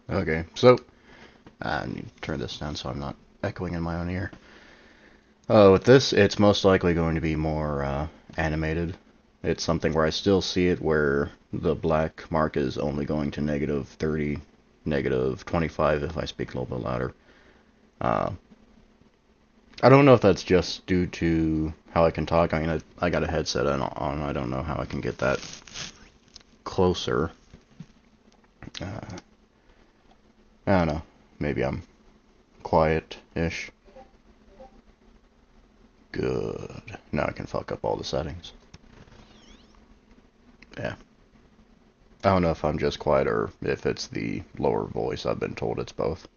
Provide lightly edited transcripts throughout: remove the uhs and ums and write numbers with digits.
Okay, so I need to turn this down so I'm not echoing in my own ear. With this, it's most likely going to be more animated. It's something where I still see it where the black mark is only going to negative 30, negative 25 if I speak a little bit louder. Uh, I don't know if that's just due to how I can talk. I mean, I got a headset on. I don't know how I can get that closer. Uh, I don't know. Maybe I'm quiet-ish. Good. Now I can fuck up all the settings. Yeah. I don't know if I'm just quiet or if it's the lower voice. I've been told it's both.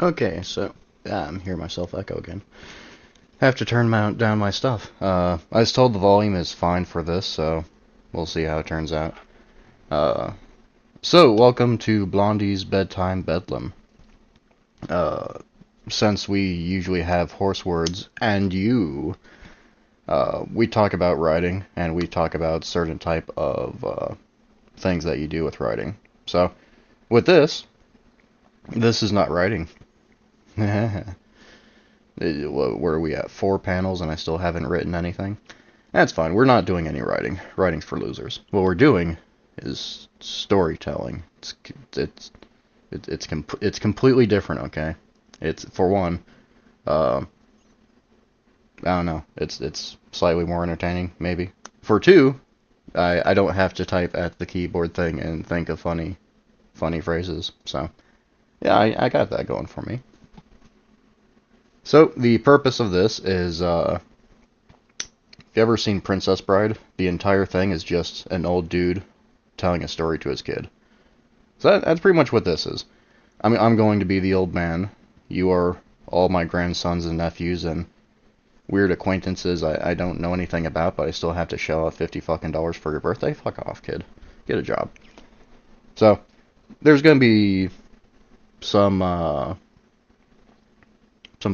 Okay, so I'm hearing myself echo again. Have to turn down my stuff. I was told the volume is fine for this, so we'll see how it turns out. So welcome to Blondie's Bedtime Bedlam. Since we usually have Horsewords and you, we talk about writing, and we talk about certain type of things that you do with writing. So, with this is not writing. Where are we at? 4 panels and I still haven't written anything? That's fine. We're not doing any writing. Writing's for losers. What we're doing is storytelling. It's completely different, okay? It's, for one, I don't know. It's slightly more entertaining, maybe. For two, I don't have to type at the keyboard thing and think of funny phrases. So, yeah, I got that going for me. So, the purpose of this is, if you ever seen Princess Bride, the entire thing is just an old dude telling a story to his kid. So that's pretty much what this is. I mean, I'm going to be the old man. You are all my grandsons and nephews and weird acquaintances I don't know anything about, but I still have to shell out $50 fucking for your birthday. Fuck off, kid. Get a job. So, there's gonna be some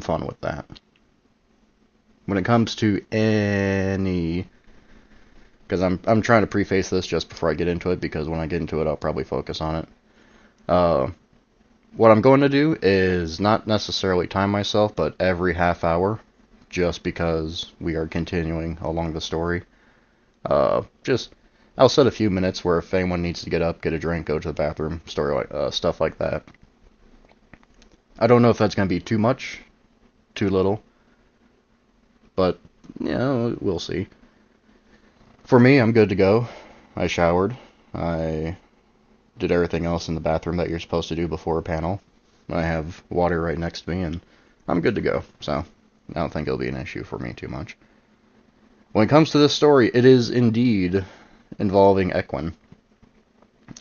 fun with that. When it comes to any, because I'm trying to preface this just before I get into it, because when I get into it, I'll probably focus on it. What I'm going to do is not necessarily time myself, but every half hour, just because we are continuing along the story. I'll set a few minutes where if anyone needs to get up, get a drink, go to the bathroom, stuff like that. I don't know if that's going to be too much, too little, but, we'll see. For me, I'm good to go. I showered. I did everything else in the bathroom that you're supposed to do before a panel. I have water right next to me, and I'm good to go. So, I don't think it'll be an issue for me too much. When it comes to this story, it is indeed involving equine.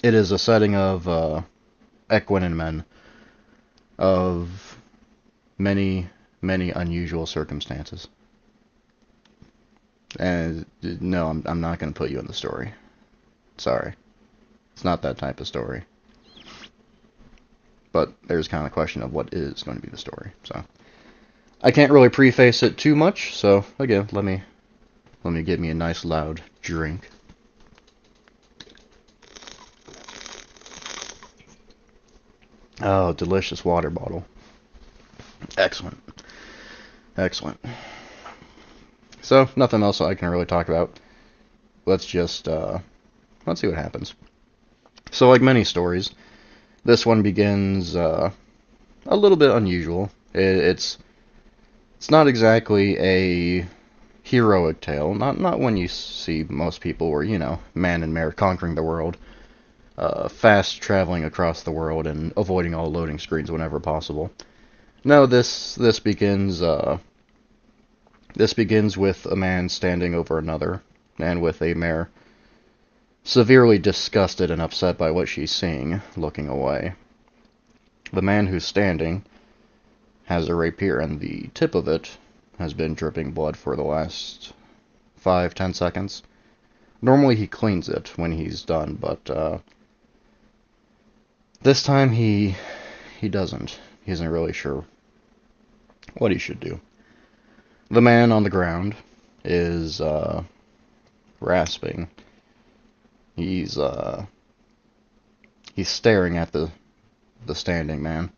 It is a setting of equine men of many, many unusual circumstances. And no, I'm not going to put you in the story. Sorry. It's not that type of story. But there's kind of a question of what is going to be the story. So I can't really preface it too much. So again, let me get me a nice loud drink. Oh, delicious water bottle. Excellent. Excellent. So, nothing else I can really talk about. Let's just, let's see what happens. So, like many stories, this one begins, a little bit unusual. It's not exactly a heroic tale. Not when you see most people where, man and mare conquering the world, fast traveling across the world and avoiding all loading screens whenever possible. No, this begins with a man standing over another, and with a mare severely disgusted and upset by what she's seeing, looking away. The man who's standing has a rapier, and the tip of it has been dripping blood for the last 5-10 seconds. Normally he cleans it when he's done, but this time he doesn't. He isn't really sure what he should do. The man on the ground is rasping. He's staring at the standing man.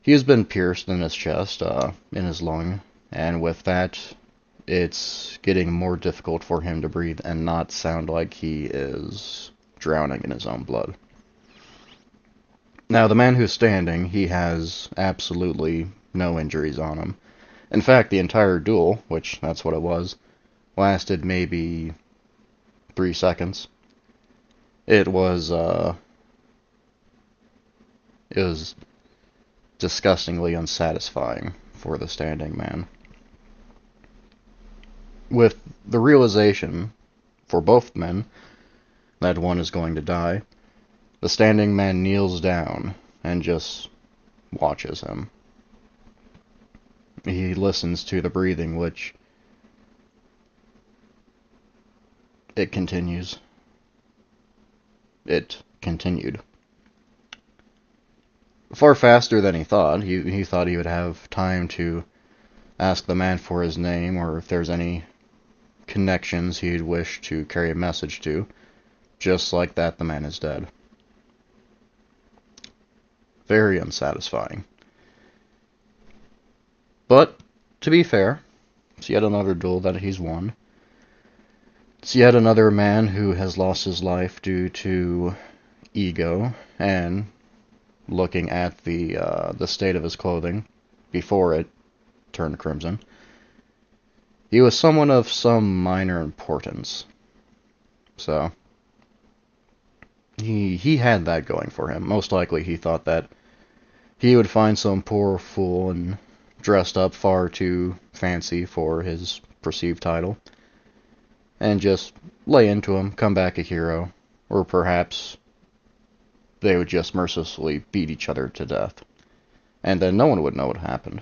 He has been pierced in his chest, in his lung, and with that, it's getting more difficult for him to breathe and not sound like he is drowning in his own blood. Now, the man who's standing, he has absolutely no injuries on him. In fact, the entire duel, which that's what it was, lasted maybe 3 seconds. It was disgustingly unsatisfying for the standing man. With the realization, for both men, that one is going to die, the standing man kneels down and just watches him. He listens to the breathing, which it continues. It continued. Far faster than he thought. He thought he would have time to ask the man for his name, or if there's any connections he'd wish to carry a message to. Just like that, the man is dead. Very unsatisfying. But, to be fair, it's yet another duel that he's won. It's yet another man who has lost his life due to ego, and looking at the state of his clothing before it turned crimson, he was someone of some minor importance. So, he had that going for him. Most likely he thought that he would find some poor fool and dressed up far too fancy for his perceived title, and just lay into him, come back a hero, or perhaps they would just mercilessly beat each other to death, and then no one would know what happened.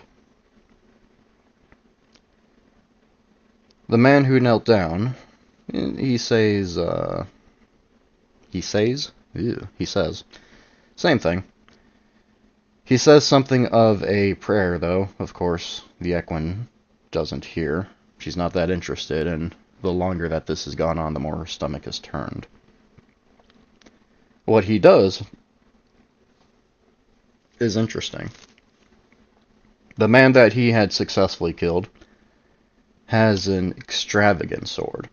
The man who knelt down, he says, same thing. He says something of a prayer, though, of course, the Equine doesn't hear. She's not that interested, and the longer that this has gone on, the more her stomach is turned. What he does is interesting. The man that he had successfully killed has an extravagant sword.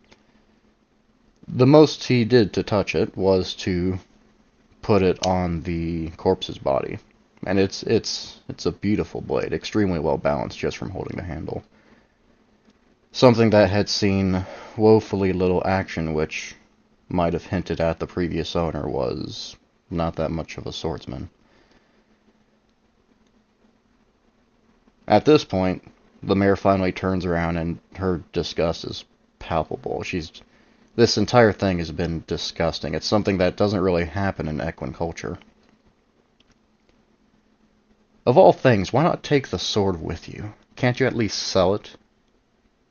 The most he did to touch it was to put it on the corpse's body. And it's a beautiful blade, extremely well balanced just from holding the handle. Something that had seen woefully little action, which might have hinted at the previous owner was not that much of a swordsman. At this point, the mare finally turns around and her disgust is palpable. This entire thing has been disgusting. It's something that doesn't really happen in equine culture. Of all things, why not take the sword with you? Can't you at least sell it?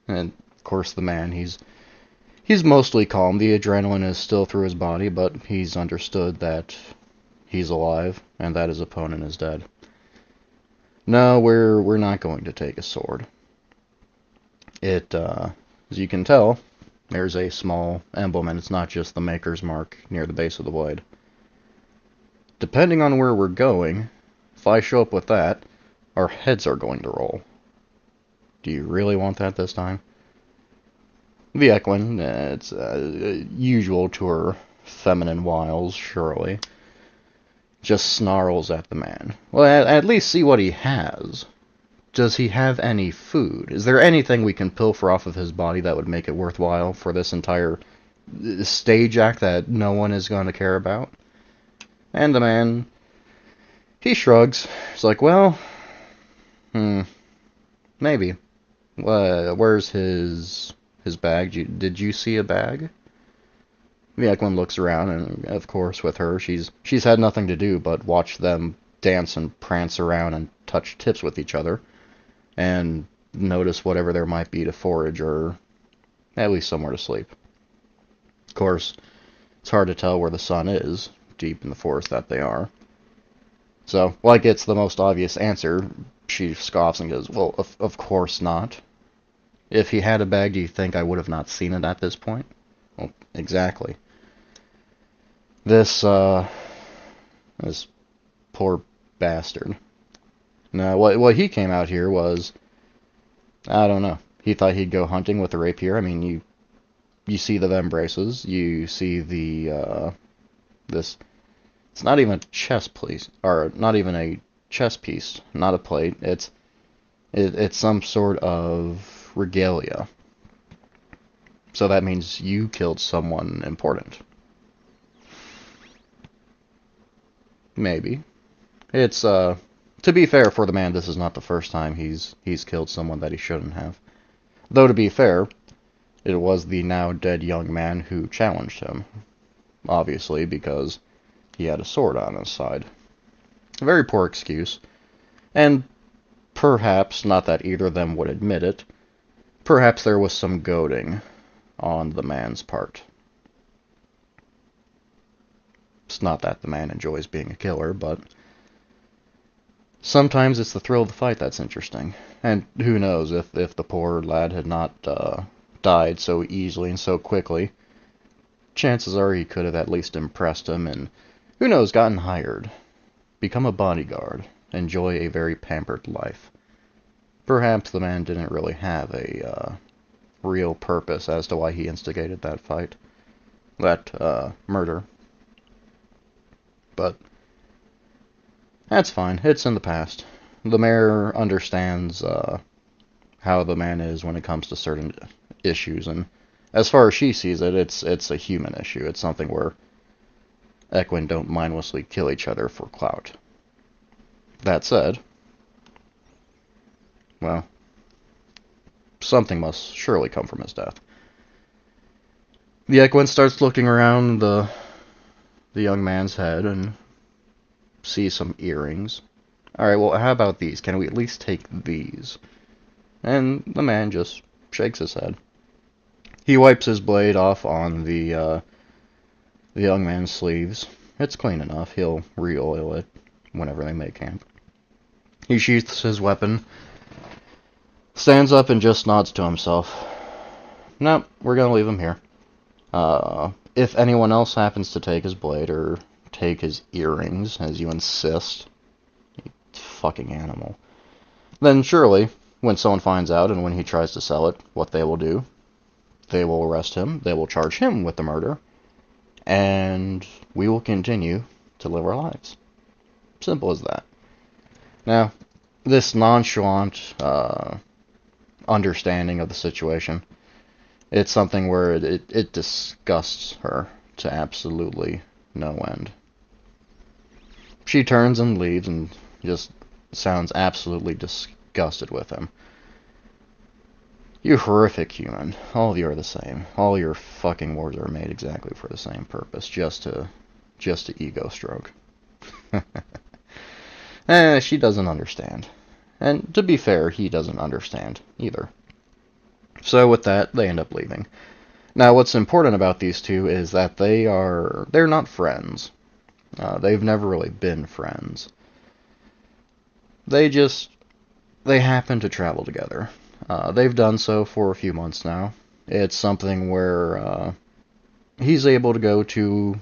And, of course, the man, he's mostly calm. The adrenaline is still through his body, but he's understood that he's alive and that his opponent is dead. No, we're not going to take a sword. As you can tell, there's a small emblem, and it's not just the maker's mark near the base of the blade. Depending on where we're going, if I show up with that, our heads are going to roll. Do you really want that this time? The Equine, it's usual to her feminine wiles, surely, just snarls at the man. Well, at least see what he has. Does he have any food? Is there anything we can pilfer off of his body that would make it worthwhile for this entire stage act that no one is going to care about? And the man, he shrugs. He's like, well, maybe. Where's his bag? Did you see a bag? The Equine looks around, and of course, with her, she's had nothing to do but watch them dance and prance around and touch tips with each other, and notice whatever there might be to forage, or at least somewhere to sleep. Of course, it's hard to tell where the sun is, deep in the forest that they are. So, like it's the most obvious answer, she scoffs and goes, well, of course not. If he had a bag, do you think I would have not seen it at this point? Well, exactly. This poor bastard. Now, what he came out here was, I don't know. He thought he'd go hunting with a rapier. I mean, you see the embraces. You see the this. It's not even a chest piece, or not even a chest piece. Not a plate. It's some sort of regalia. So that means you killed someone important. Maybe. It's, to be fair for the man, this is not the first time he's killed someone that he shouldn't have. Though, to be fair, it was the now dead young man who challenged him. Obviously, because he had a sword on his side. A very poor excuse. And perhaps, not that either of them would admit it, perhaps there was some goading on the man's part. It's not that the man enjoys being a killer, but sometimes it's the thrill of the fight that's interesting. And who knows, if the poor lad had not died so easily and so quickly, chances are he could have at least impressed him and, who knows, gotten hired, become a bodyguard, enjoy a very pampered life. Perhaps the man didn't really have a real purpose as to why he instigated that fight, that murder. But that's fine. It's in the past. The mayor understands how the man is when it comes to certain issues, and as far as she sees it, it's a human issue. It's something where Equine don't mindlessly kill each other for clout. That said, well, something must surely come from his death. The Equine starts looking around the young man's head and sees some earrings. Alright, well, how about these? Can we at least take these? And the man just shakes his head. He wipes his blade off on the young man's sleeves. It's clean enough. He'll re-oil it whenever they make camp. He sheaths his weapon, stands up, and just nods to himself. No, we're gonna leave him here. If anyone else happens to take his blade or take his earrings, as you insist, you fucking animal, then surely, when someone finds out and when he tries to sell it, what they will do, they will arrest him, they will charge him with the murder, and we will continue to live our lives. Simple as that. Now, this nonchalant understanding of the situation, it's something where it disgusts her to absolutely no end. She turns and leaves and just sounds absolutely disgusted with him. You horrific human. All of you are the same. All your fucking words are made exactly for the same purpose, just to ego stroke. She doesn't understand. And to be fair, he doesn't understand either. So with that, they end up leaving. Now, what's important about these two is that they're not friends. They've never really been friends. They happen to travel together. They've done so for a few months now. It's something where he's able to go to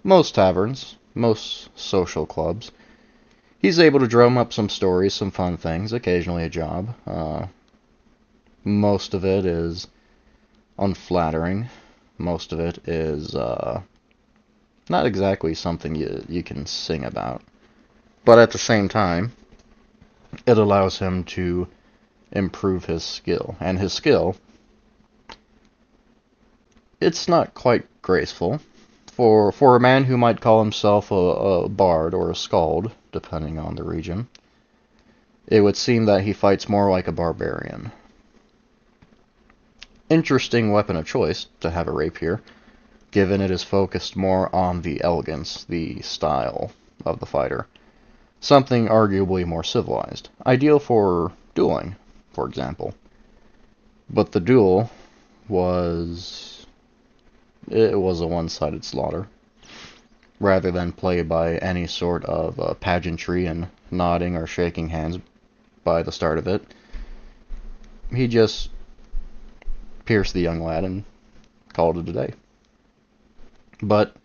most taverns, most social clubs. He's able to drum up some stories, some fun things, occasionally a job. Most of it is unflattering. Most of it is not exactly something you can sing about. But at the same time, it allows him to improve his skill. And his skill, it's not quite graceful. For a man who might call himself a bard or a skald, depending on the region, it would seem that he fights more like a barbarian. Interesting weapon of choice to have a rapier, given it is focused more on the elegance, the style of the fighter. Something arguably more civilized. Ideal for dueling, for example. But the duel was a one-sided slaughter, rather than play by any sort of pageantry and nodding or shaking hands by the start of it. He just pierced the young lad and called it a day. But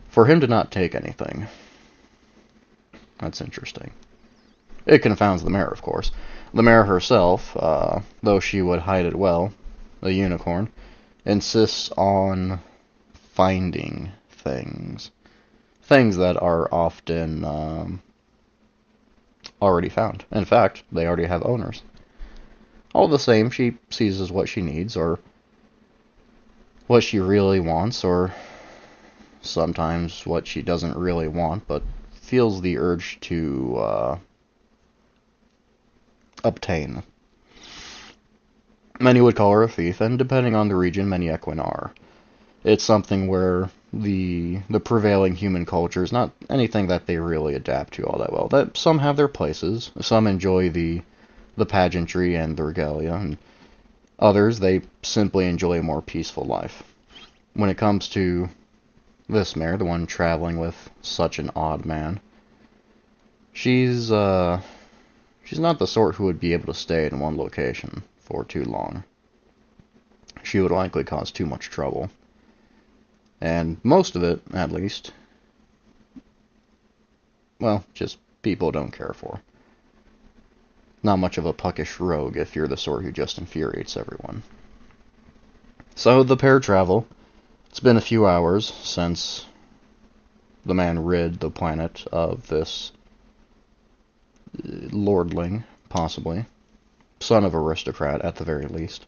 for him to not take anything, that's interesting. It confounds the mare, of course. The mare herself, though she would hide it well, the unicorn, insists on finding things. Things that are often already found. In fact, they already have owners. All the same, she seizes what she needs, or what she really wants, or sometimes what she doesn't really want, but feels the urge to obtain. Many would call her a thief, and depending on the region, many equine are. It's something where the prevailing human culture is not anything that they really adapt to all that well. That some have their places, some enjoy the pageantry and the regalia, and others they simply enjoy a more peaceful life. When it comes to this mare, the one traveling with such an odd man, she's not the sort who would be able to stay in one location for too long. She would likely cause too much trouble. And most of it, at least, well, just people don't care for. Not much of a puckish rogue if you're the sort who just infuriates everyone. So the pair travel. It's been a few hours since the man rid the planet of this lordling, possibly. Son of aristocrat, at the very least.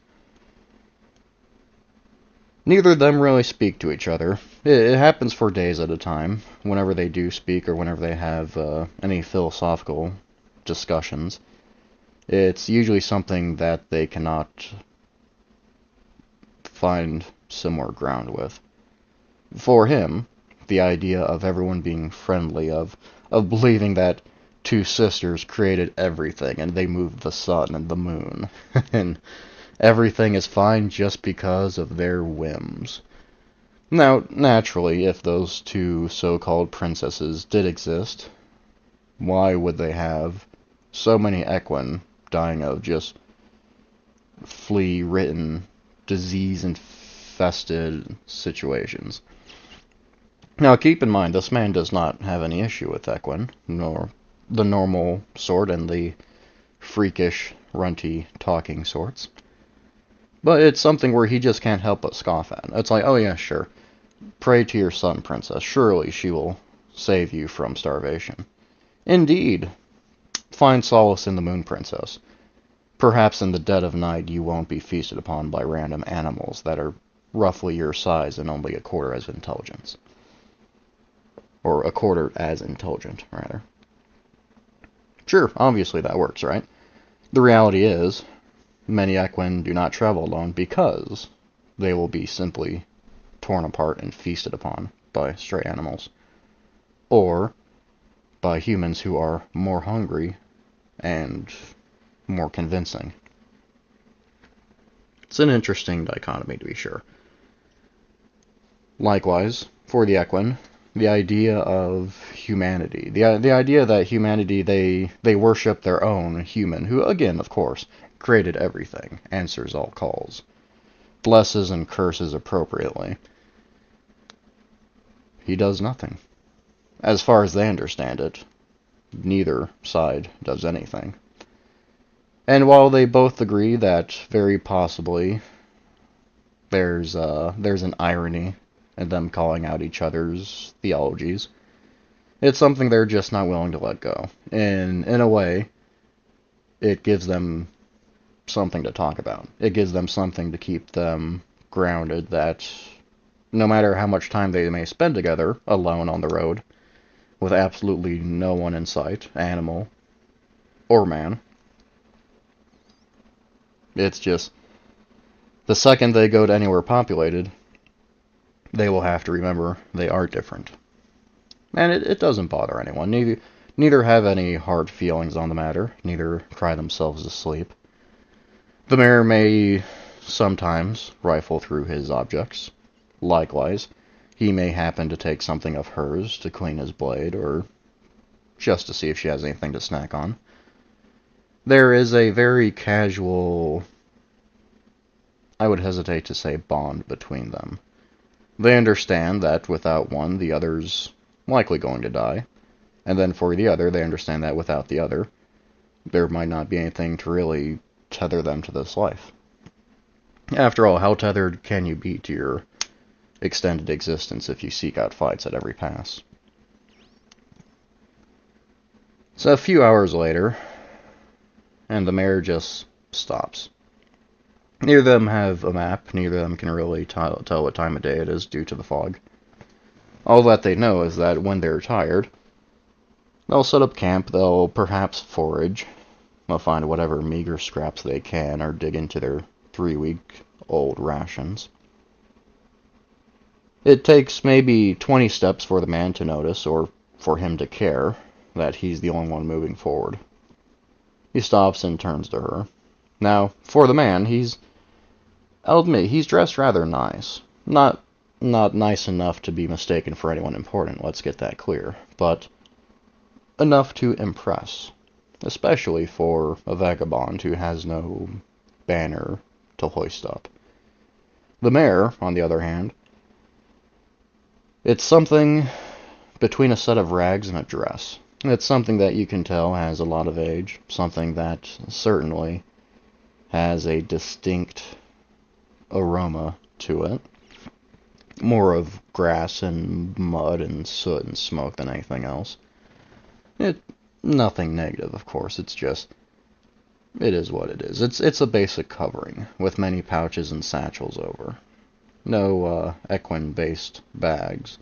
Neither of them really speak to each other. It happens for days at a time. Whenever they do speak or whenever they have any philosophical discussions, it's usually something that they cannot find similar ground with. For him, the idea of everyone being friendly, of believing that two sisters created everything and they moved the sun and the moon, and everything is fine just because of their whims. Now, naturally, if those two so-called princesses did exist, why would they have so many equine dying of just flea-ridden, disease-infested situations? Now, keep in mind, this man does not have any issue with equine, nor the normal sort and the freakish, runty, talking sorts. But it's something where he just can't help but scoff at. It's like, oh yeah, sure. Pray to your sun, princess. Surely she will save you from starvation. Indeed. Find solace in the moon, princess. Perhaps in the dead of night you won't be feasted upon by random animals that are roughly your size and only a quarter as intelligent. Or a quarter as intelligent, rather. Sure, obviously that works, right? The reality is, many equine do not travel alone because they will be simply torn apart and feasted upon by stray animals, or by humans who are more hungry and more convincing. It's an interesting dichotomy, to be sure. Likewise, for the equine, the idea of humanity, the idea that humanity, they worship their own human, who, again, of course, created everything, answers all calls, blesses and curses appropriately. He does nothing. As far as they understand it, neither side does anything. And while they both agree that very possibly there's an irony in them calling out each other's theologies, it's something they're just not willing to let go. And in a way, it gives them something to talk about. It gives them something to keep them grounded, that no matter how much time they may spend together, alone on the road, with absolutely no one in sight, animal or man, it's just, the second they go to anywhere populated, they will have to remember they are different. And it doesn't bother anyone. Neither have any hard feelings on the matter, neither cry themselves to sleep. The mayor may sometimes rifle through his objects. Likewise, he may happen to take something of hers to clean his blade, or just to see if she has anything to snack on. There is a very casual, I would hesitate to say bond between them. They understand that without one, the other's likely going to die. And then for the other, they understand that without the other, there might not be anything to really tether them to this life. After all, how tethered can you be to your extended existence if you seek out fights at every pass? So a few hours later, and the mayor just stops. Neither of them have a map, neither of them can really tell what time of day it is due to the fog. All that they know is that when they're tired, they'll set up camp, they'll perhaps forage, they'll find whatever meager scraps they can, or dig into their 3-week-old rations. It takes maybe 20 steps for the man to notice, or for him to care, that he's the only one moving forward. He stops and turns to her. Now, for the man, I'll admit, he's dressed rather nice. Not nice enough to be mistaken for anyone important, let's get that clear, but enough to impress, especially for a vagabond who has no banner to hoist up. The mayor, on the other hand, it's something between a set of rags and a dress. It's something that you can tell has a lot of age, something that certainly has a distinct aroma to it. More of grass and mud and soot and smoke than anything else. Nothing negative, of course, it's just, it is what it is. It's a basic covering, with many pouches and satchels over. No equine-based bags.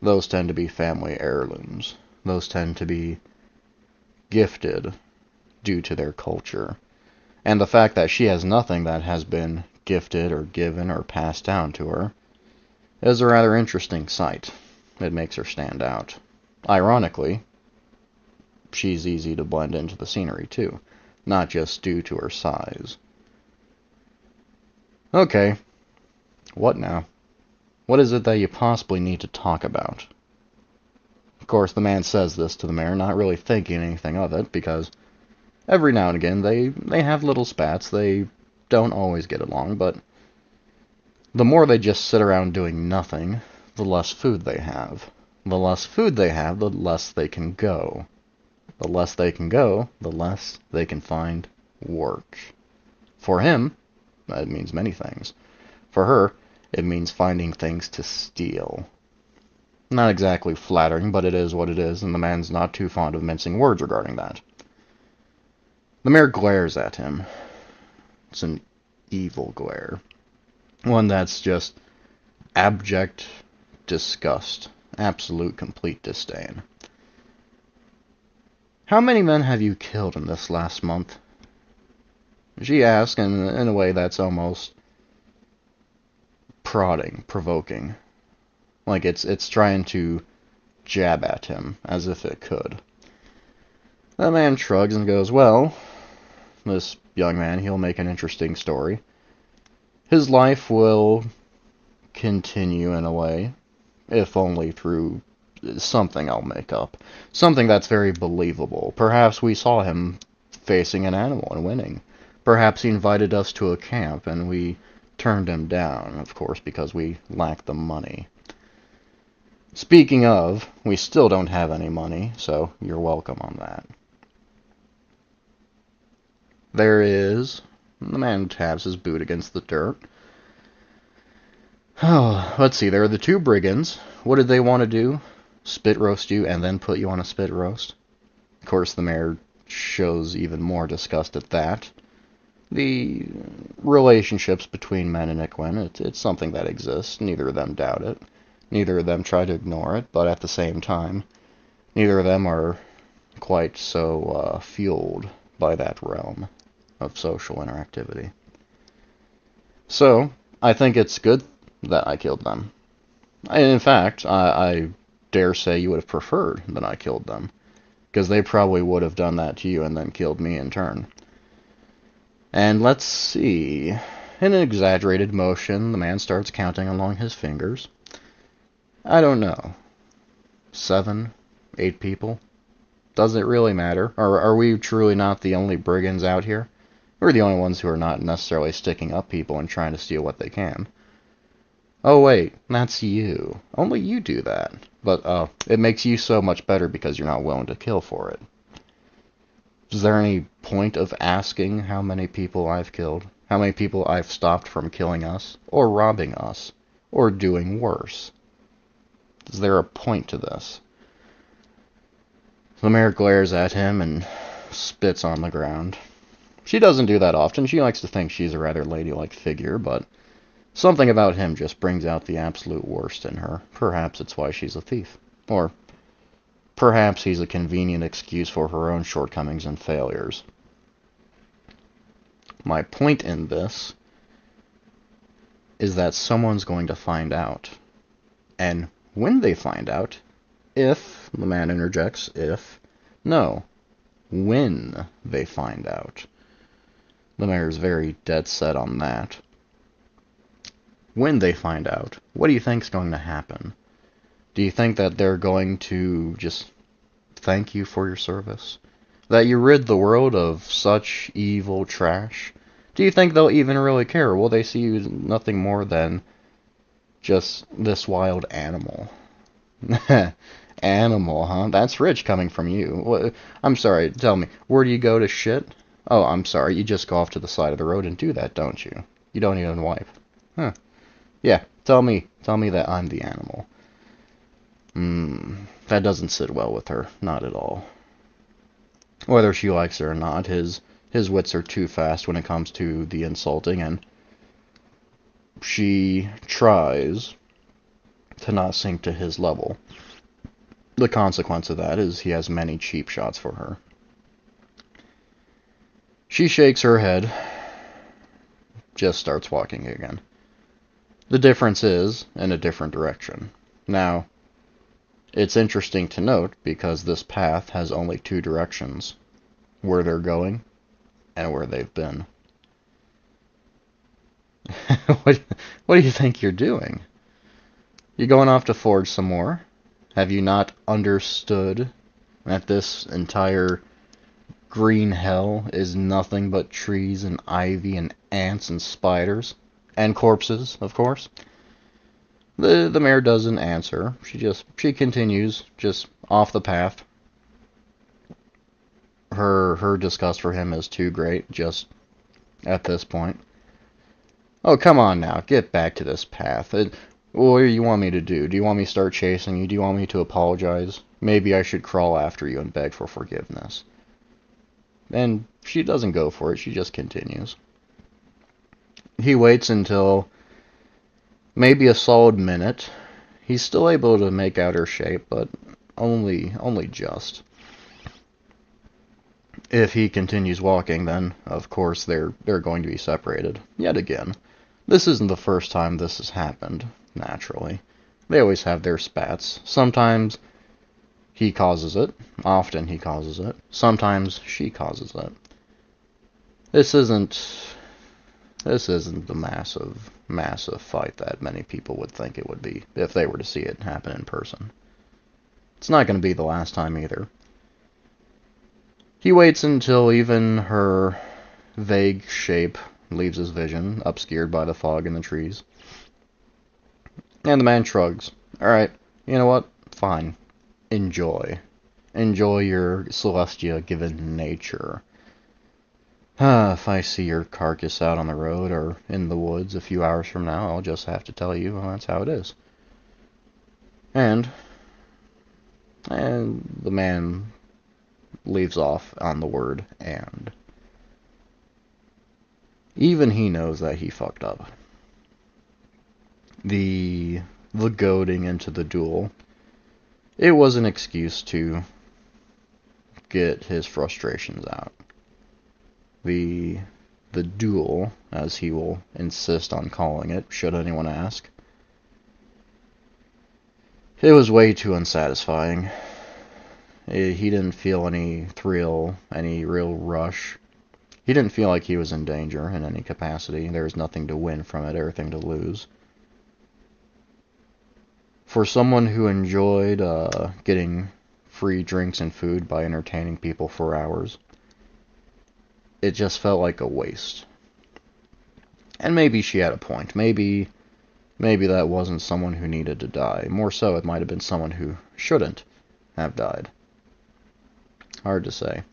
Those tend to be family heirlooms. Those tend to be gifted due to their culture. And the fact that she has nothing that has been gifted or given or passed down to her is a rather interesting sight. It makes her stand out. Ironically, she's easy to blend into the scenery too, not just due to her size. Okay, what now? What is it that you possibly need to talk about? Of course, the man says this to the mayor, not really thinking anything of it, because every now and again they have little spats. They don't always get along, but the more they just sit around doing nothing, the less food they have. The less food they have, the less they can go. The less they can go, the less they can find work. For him, that means many things. For her, it means finding things to steal. Not exactly flattering, but it is what it is, and the man's not too fond of mincing words regarding that. The mayor glares at him. It's an evil glare. One that's just abject disgust. Absolute, complete disdain. How many men have you killed in this last month? She asks, in a way that's almost prodding, provoking. Like it's trying to jab at him, as if it could. The man shrugs and goes, well, this young man, he'll make an interesting story. His life will continue in a way, if only through something I'll make up. Something that's very believable. Perhaps we saw him facing an animal and winning. Perhaps he invited us to a camp and we turned him down, of course, because we lacked the money. Speaking of, we still don't have any money, so you're welcome on that. There is... The man taps his boot against the dirt. Oh, let's see, there are the two brigands. What did they want to do? Spit roast you and then put you on a spit roast? Of course, the mayor shows even more disgust at that. The relationships between men and equine, it's something that exists. Neither of them doubt it. Neither of them try to ignore it, but at the same time, neither of them are quite so fueled by that realm of social interactivity. So, I think it's good that I killed them. In fact, I dare say you would have preferred that I killed them, because they probably would have done that to you and then killed me in turn. And let's see. In an exaggerated motion, the man starts counting along his fingers. I don't know. 7, 8 people? Does it really matter? Are we truly not the only brigands out here? We're the only ones who are not necessarily sticking up people and trying to steal what they can. Oh wait, that's you. Only you do that. But it makes you so much better because you're not willing to kill for it. Is there any point of asking how many people I've killed? How many people I've stopped from killing us? Or robbing us? Or doing worse? Is there a point to this? The mayor glares at him and spits on the ground. She doesn't do that often. She likes to think she's a rather ladylike figure, but something about him just brings out the absolute worst in her. Perhaps it's why she's a thief. Or perhaps he's a convenient excuse for her own shortcomings and failures. My point in this is that someone's going to find out. And when they find out, if, the man interjects, if, no, when they find out. The mayor's very dead set on that. When they find out, what do you think's going to happen? Do you think that they're going to just thank you for your service? That you rid the world of such evil trash? Do you think they'll even really care? Will they see you as nothing more than just this wild animal? Animal, huh? That's rich coming from you. I'm sorry, tell me, where do you go to shit? Oh, I'm sorry, you just go off to the side of the road and do that, don't you? You don't even wipe. Huh. Yeah, tell me that I'm the animal. That doesn't sit well with her, not at all. Whether she likes it or not, his wits are too fast when it comes to the insulting, and she tries to not sink to his level. The consequence of that is he has many cheap shots for her. She shakes her head, just starts walking again. The difference is in a different direction. Now, it's interesting to note because this path has only two directions, where they're going and where they've been. What do you think you're doing? You going off to forge some more? Have you not understood that this entire green hell is nothing but trees and ivy and ants and spiders? And corpses, of course. The mare doesn't answer. She continues just off the path. Her disgust for him is too great just at this point. Oh, come on now, get back to this path. What do you want me to do? Do you want me to start chasing you? Do you want me to apologize? Maybe I should crawl after you and beg for forgiveness. And she doesn't go for it, she just continues. He waits until maybe a solid minute. He's still able to make out her shape, but only just. If he continues walking, then, of course, they're going to be separated. Yet again. This isn't the first time this has happened, naturally. They always have their spats. Sometimes he causes it. Often he causes it. Sometimes she causes it. This isn't the massive fight that many people would think it would be if they were to see it happen in person. It's not going to be the last time either. He waits until even her vague shape leaves his vision, obscured by the fog in the trees. And the man shrugs. Alright, you know what? Fine. Enjoy. Enjoy your celestia given nature. If I see your carcass out on the road or in the woods a few hours from now, I'll just have to tell you, well, that's how it is. And the man leaves off on the word and. Even he knows that he fucked up. The goading into the duel, it was an excuse to get his frustrations out. The duel, as he will insist on calling it, should anyone ask, it was way too unsatisfying. He didn't feel any thrill, any real rush. He didn't feel like he was in danger in any capacity. There was nothing to win from it, everything to lose. For someone who enjoyed getting free drinks and food by entertaining people for hours, it just felt like a waste. And maybe she had a point. Maybe that wasn't someone who needed to die. More so, it might have been someone who shouldn't have died. Hard to say.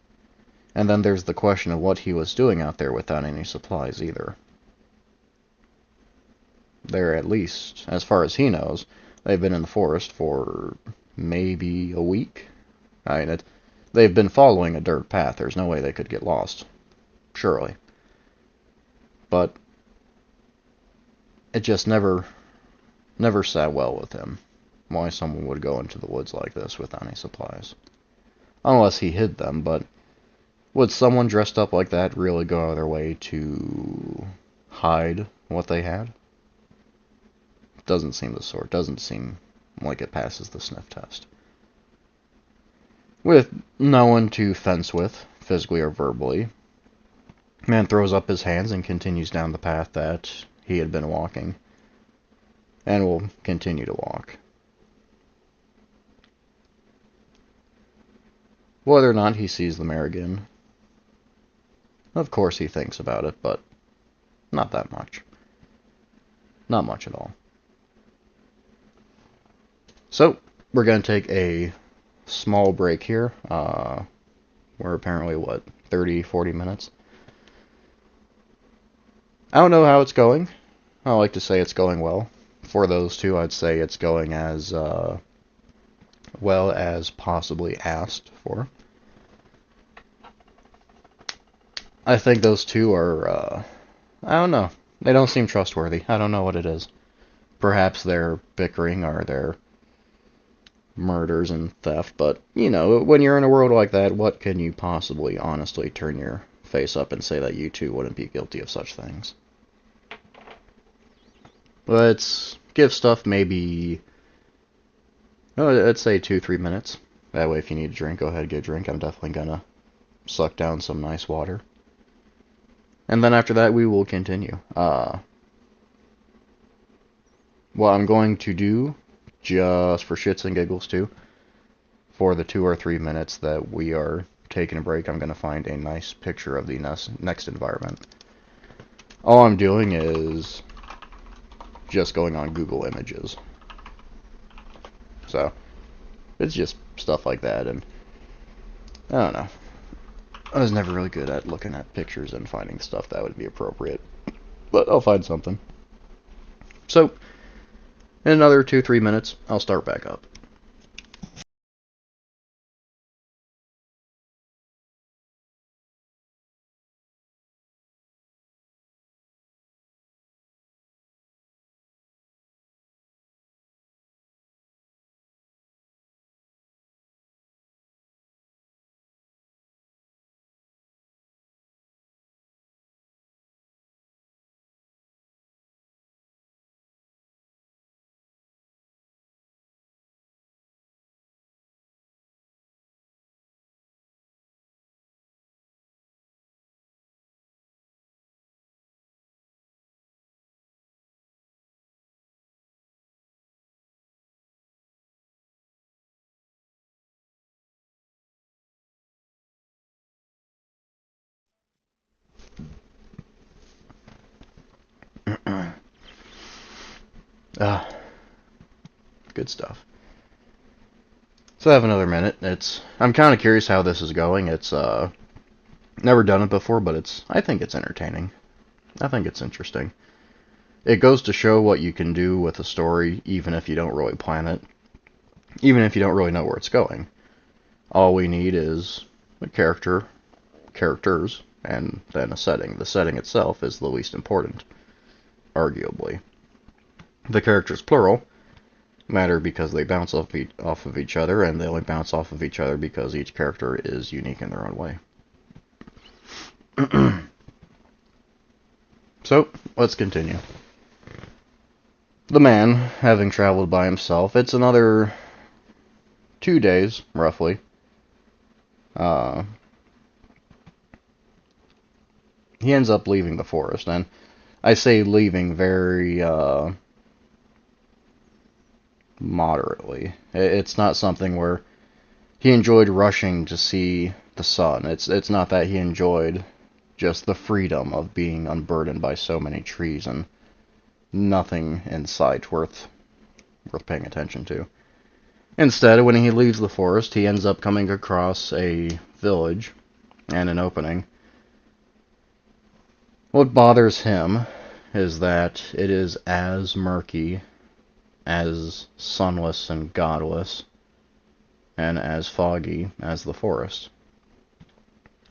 And then there's the question of what he was doing out there without any supplies either. They're at least, as far as he knows, they've been in the forest for maybe a week. I mean, they've been following a dirt path. There's no way they could get lost. Surely. But it just never sat well with him. Why someone would go into the woods like this without any supplies. Unless he hid them, but would someone dressed up like that really go out of their way to hide what they had? Doesn't seem the sort. Doesn't seem like it passes the sniff test. With no one to fence with, physically or verbally, man throws up his hands and continues down the path that he had been walking, and will continue to walk. Whether or not he sees the mare again, of course he thinks about it, but not that much. Not much at all. So, we're going to take a small break here. We're apparently, 30, 40 minutes? I don't know how it's going. I like to say it's going well. For those two, I'd say it's going as well as possibly asked for. I think those two are, I don't know. They don't seem trustworthy. I don't know what it is. Perhaps they're bickering or they're murders and theft, but, you know, when you're in a world like that, what can you possibly honestly turn your face up and say that you too wouldn't be guilty of such things? Let's give stuff maybe, let's say 2-3 minutes. That way if you need a drink, go ahead and get a drink. I'm definitely gonna suck down some nice water. And then after that, we will continue. What I'm going to do, just for shits and giggles too, for the 2 or 3 minutes that we are taking a break, I'm going to find a nice picture of the next environment. All I'm doing is just going on Google Images. So, it's just stuff like that, and I don't know. I was never really good at looking at pictures and finding stuff that would be appropriate, but I'll find something. So, in another 2-3 minutes, I'll start back up. Good stuff. So I have another minute. I'm kind of curious how this is going. It's never done it before, but I think it's entertaining. I think it's interesting. It goes to show what you can do with a story, even if you don't really plan it, even if you don't really know where it's going. All we need is a characters, and then a setting. The setting itself is the least important, arguably. The characters, plural, matter because they bounce off of each other, and they only bounce off of each other because each character is unique in their own way. So, let's continue. The man, having traveled by himself, it's another 2 days, roughly. He ends up leaving the forest, and I say leaving very, moderately. It's not something where he enjoyed rushing to see the sun. It's not that he enjoyed just the freedom of being unburdened by so many trees and nothing in sight worth paying attention to. Instead, when he leaves the forest, he ends up coming across a village and an opening. What bothers him is that it is as murky, as sunless and godless, and as foggy as the forest.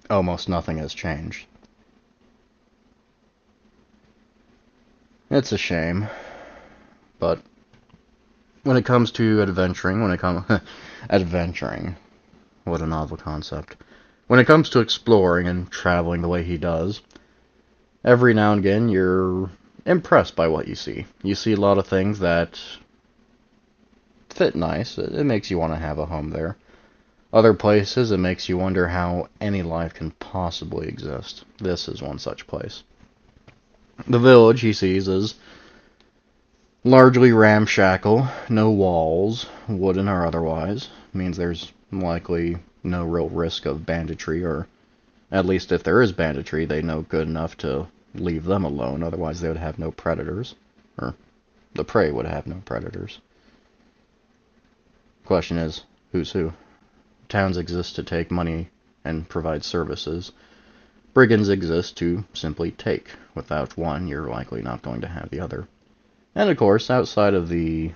Almost nothing has changed. It's a shame, but when it comes to adventuring, adventuring, what a novel concept. When it comes to exploring and traveling the way he does, every now and again you're impressed by what you see. You see a lot of things that fit nice. It makes you want to have a home there. Other places, it makes you wonder how any life can possibly exist. This is one such place. The village he sees is largely ramshackle, no walls, wooden or otherwise. Means there's likely no real risk of banditry, or at least if there is banditry, they know good enough to leave them alone, otherwise they would have no predators. Or the prey would have no predators. Question is, who's who? Towns exist to take money and provide services. Brigands exist to simply take. Without one, you're likely not going to have the other. And of course, outside of the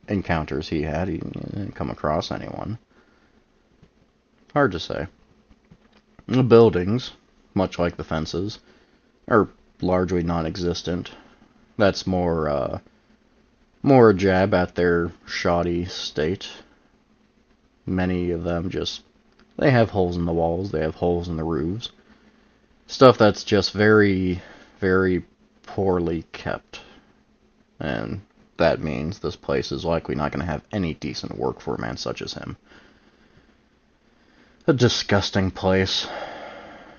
encounters he had, he didn't come across anyone. Hard to say. The buildings, much like the fences, are largely non-existent. That's more a jab at their shoddy state. Many of them they have holes in the walls, they have holes in the roofs. Stuff that's just very, very poorly kept. And that means this place is likely not going to have any decent work for a man such as him. A disgusting place.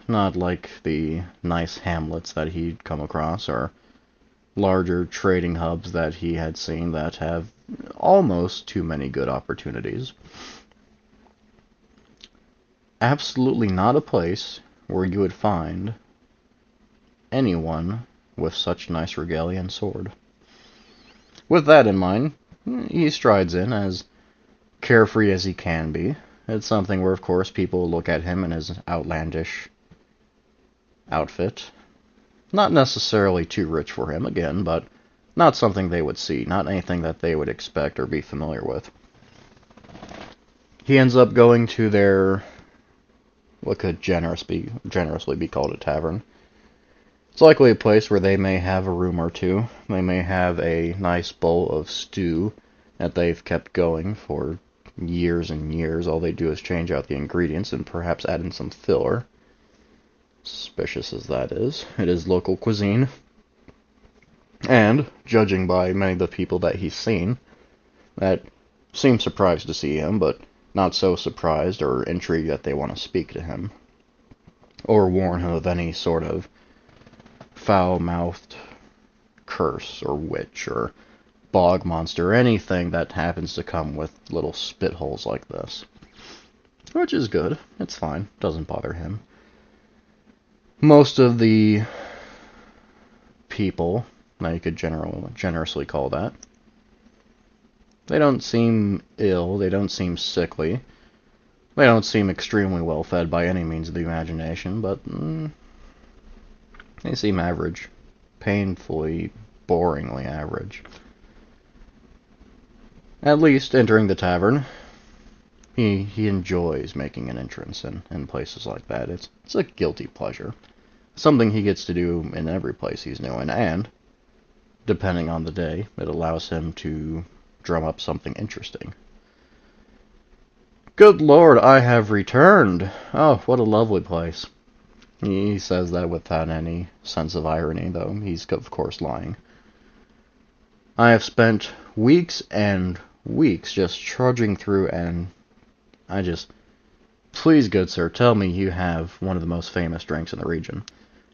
Not like the nice hamlets that he'd come across, or larger trading hubs that he had seen that have almost too many good opportunities. Absolutely not a place where you would find anyone with such nice regalia and sword. With that in mind, he strides in as carefree as he can be. It's something where, of course, people look at him in his outlandish outfit. Not necessarily too rich for him, again, but not something they would see, not anything that they would expect or be familiar with. He ends up going to their, what could generously be called a tavern. It's likely a place where they may have a room or two. They may have a nice bowl of stew that they've kept going for years and years. All they do is change out the ingredients and perhaps add in some filler. Suspicious as that is, it is local cuisine. And, judging by many of the people that he's seen, that seem surprised to see him, but not so surprised or intrigued that they want to speak to him, or warn him of any sort of foul-mouthed curse or witch or bog monster, or anything that happens to come with little spit holes like this. Which is good. It's fine. Doesn't bother him. Most of the people, now you could generously call that, they don't seem ill, they don't seem sickly, they don't seem extremely well fed by any means of the imagination, but they seem average. Painfully, boringly average. At least, entering the tavern, he enjoys making an entrance in places like that. It's a guilty pleasure. Something he gets to do in every place he's new in, and, depending on the day, it allows him to drum up something interesting. Good Lord, I have returned! Oh, what a lovely place. He says that without any sense of irony, though he's, of course, lying. I have spent weeks and weeks just trudging through, and please, good sir, tell me you have one of the most famous drinks in the region.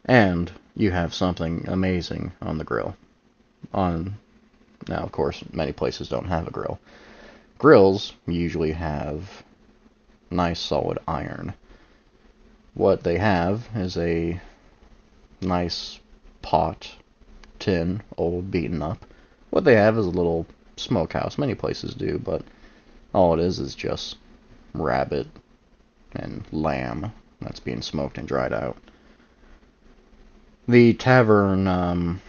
And you have something amazing on the grill. Now, of course, many places don't have a grill. Grills usually have nice solid iron. What they have is a nice pot, tin, old, beaten up. What they have is a little smokehouse. Many places do, but all it is just rabbit and lamb that's being smoked and dried out. The tavern,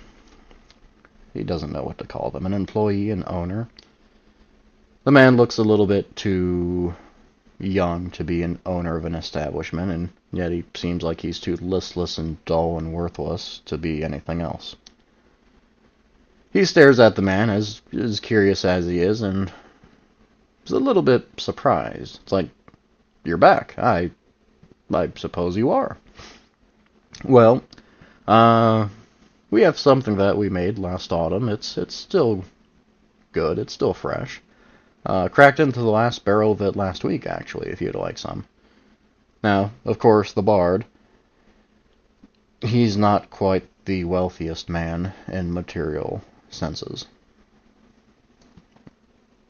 he doesn't know what to call them, an employee, an owner. The man looks a little bit too young to be an owner of an establishment, and yet he seems like he's too listless and dull and worthless to be anything else. He stares at the man, as curious as he is, and is a little bit surprised. It's like, you're back. I suppose you are. Well, we have something that we made last autumn. It's still good. It's still fresh. Cracked into the last barrel of it last week, actually, if you'd like some. Now, of course, the Bard, he's not quite the wealthiest man in material senses.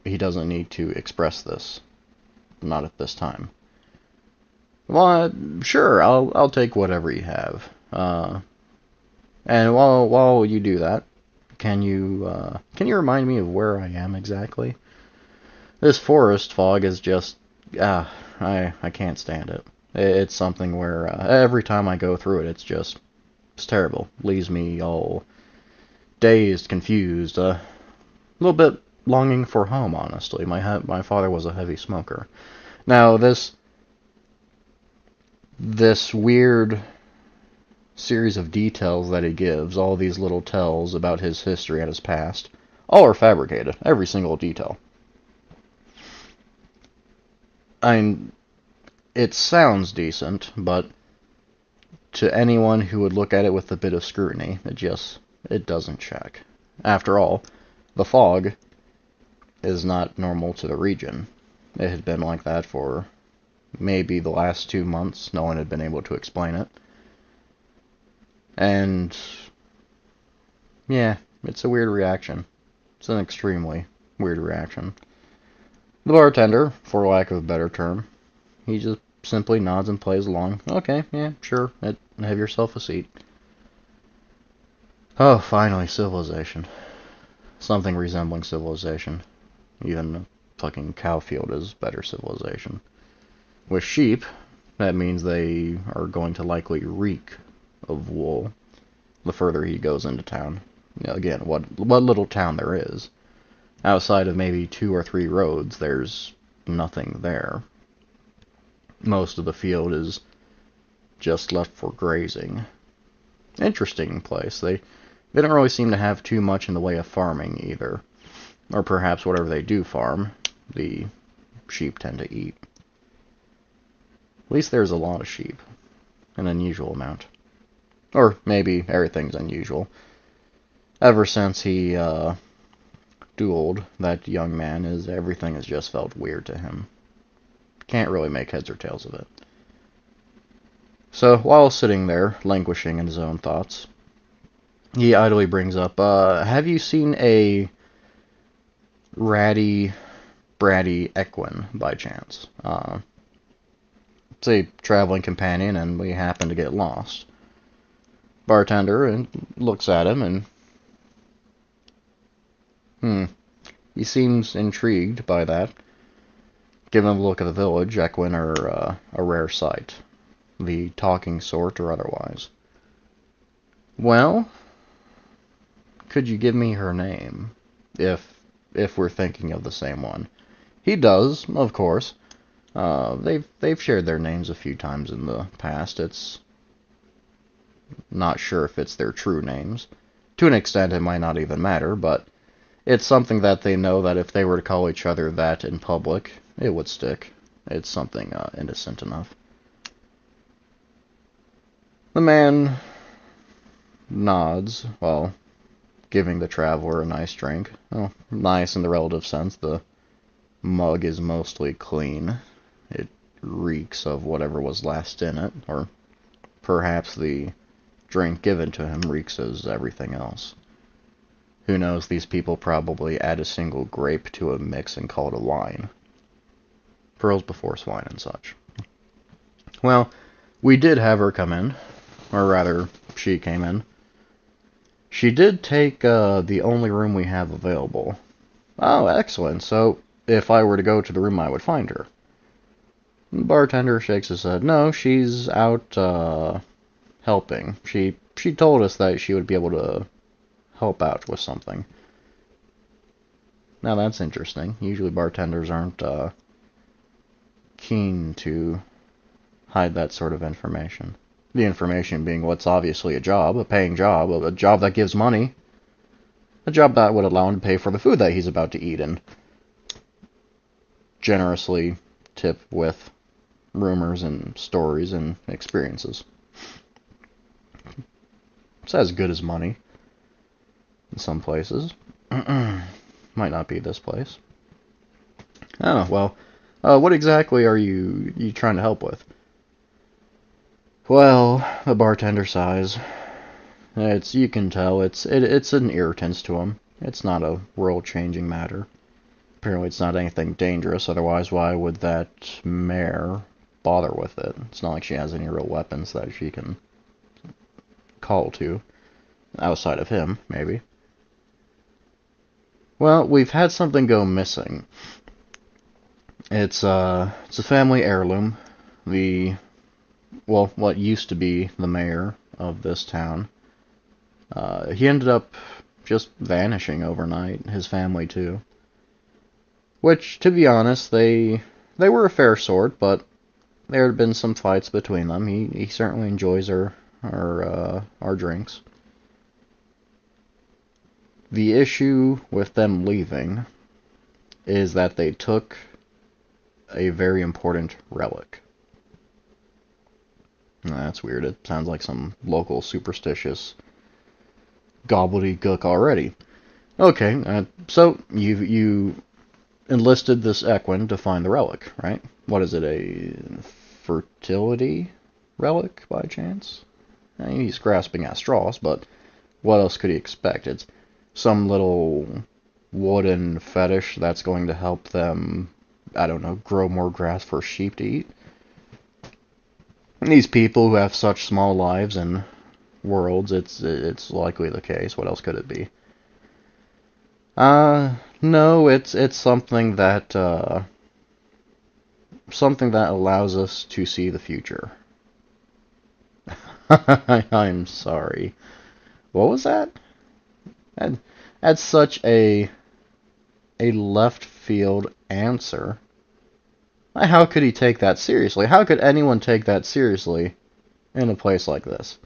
He doesn't need to express this. Not at this time. Well, sure, I'll take whatever you have. And while you do that, can you remind me of where I am exactly? This forest fog is just I can't stand it. It's something where every time I go through it, it's terrible. Leaves me all dazed, confused, a little bit longing for home. Honestly, my father was a heavy smoker. Now this weird series of details that he gives, all these little tells about his history and his past, all are fabricated, every single detail. It sounds decent, but to anyone who would look at it with a bit of scrutiny, it doesn't check. After all, the fog is not normal to the region. It had been like that for maybe the last 2 months. No one had been able to explain it. And yeah, it's a weird reaction. It's an extremely weird reaction. The bartender, for lack of a better term, he just simply nods and plays along. Okay, yeah, sure, have yourself a seat. Oh, finally, civilization. Something resembling civilization. Even a fucking cow field is better civilization. With sheep, that means they are going to likely reek of wool the further he goes into town. Again, what little town there is. Outside of maybe 2 or 3 roads, there's nothing there. Most of the field is just left for grazing. Interesting place. They don't really seem to have too much in the way of farming either. Or perhaps whatever they do farm, the sheep tend to eat. At least there's a lot of sheep. An unusual amount. Or maybe everything's unusual. Ever since he dueled that young man, everything has just felt weird to him. Can't really make heads or tails of it. So, while sitting there, languishing in his own thoughts, he idly brings up, have you seen a ratty, bratty equine, by chance? It's a traveling companion, and we happen to get lost. Bartender looks at him, and he seems intrigued by that. Given a look at the village, equine are a rare sight. The talking sort or otherwise. Well, could you give me her name? If we're thinking of the same one. He does, of course. They've shared their names a few times in the past. It's not sure if it's their true names. To an extent, it might not even matter, but it's something that they know that if they were to call each other that in public, it would stick. It's something innocent enough. The man nods while giving the traveler a nice drink. Well, nice in the relative sense. The mug is mostly clean. It reeks of whatever was last in it, or perhaps the drink given to him reeks as everything else. Who knows, these people probably add a single grape to a mix and call it a wine. Pearls before swine and such. Well, we did have her come in. Or rather, she came in. She did take the only room we have available. Oh, excellent. So, if I were to go to the room, I would find her. The bartender shakes his head. No, she's out helping. She told us that she would be able to help out with something. Now that's interesting. Usually bartenders aren't keen to hide that sort of information. The information being what's obviously a job, a paying job, a job that gives money, a job that would allow him to pay for the food that he's about to eat and generously tip with rumors and stories and experiences. It's as good as money in some places. Might not be this place. Oh, well, what exactly are you trying to help with? Well, the bartender sighs. You can tell, it's an irritant to him. It's not a world-changing matter. Apparently it's not anything dangerous, otherwise why would that mare bother with it? It's not like she has any real weapons that she can call to. Outside of him, maybe. Well, we've had something go missing. It's a family heirloom. What used to be the mayor of this town. He ended up just vanishing overnight. His family too. Which, to be honest, they were a fair sort, but there had been some fights between them. He certainly enjoys our drinks. The issue with them leaving is that they took a very important relic. That's weird. It sounds like some local superstitious gobbledygook already. Okay, so you enlisted this equine to find the relic, right? What is it, a fertility relic, by chance? He's grasping at straws, but what else could he expect? It's some little wooden fetish that's going to help them, I don't know, grow more grass for sheep to eat. These people who have such small lives and worlds, it's likely the case. What else could it be? No, it's something that allows us to see the future. I'm sorry. What was that? That's such a left field answer. How could he take that seriously? How could anyone take that seriously in a place like this?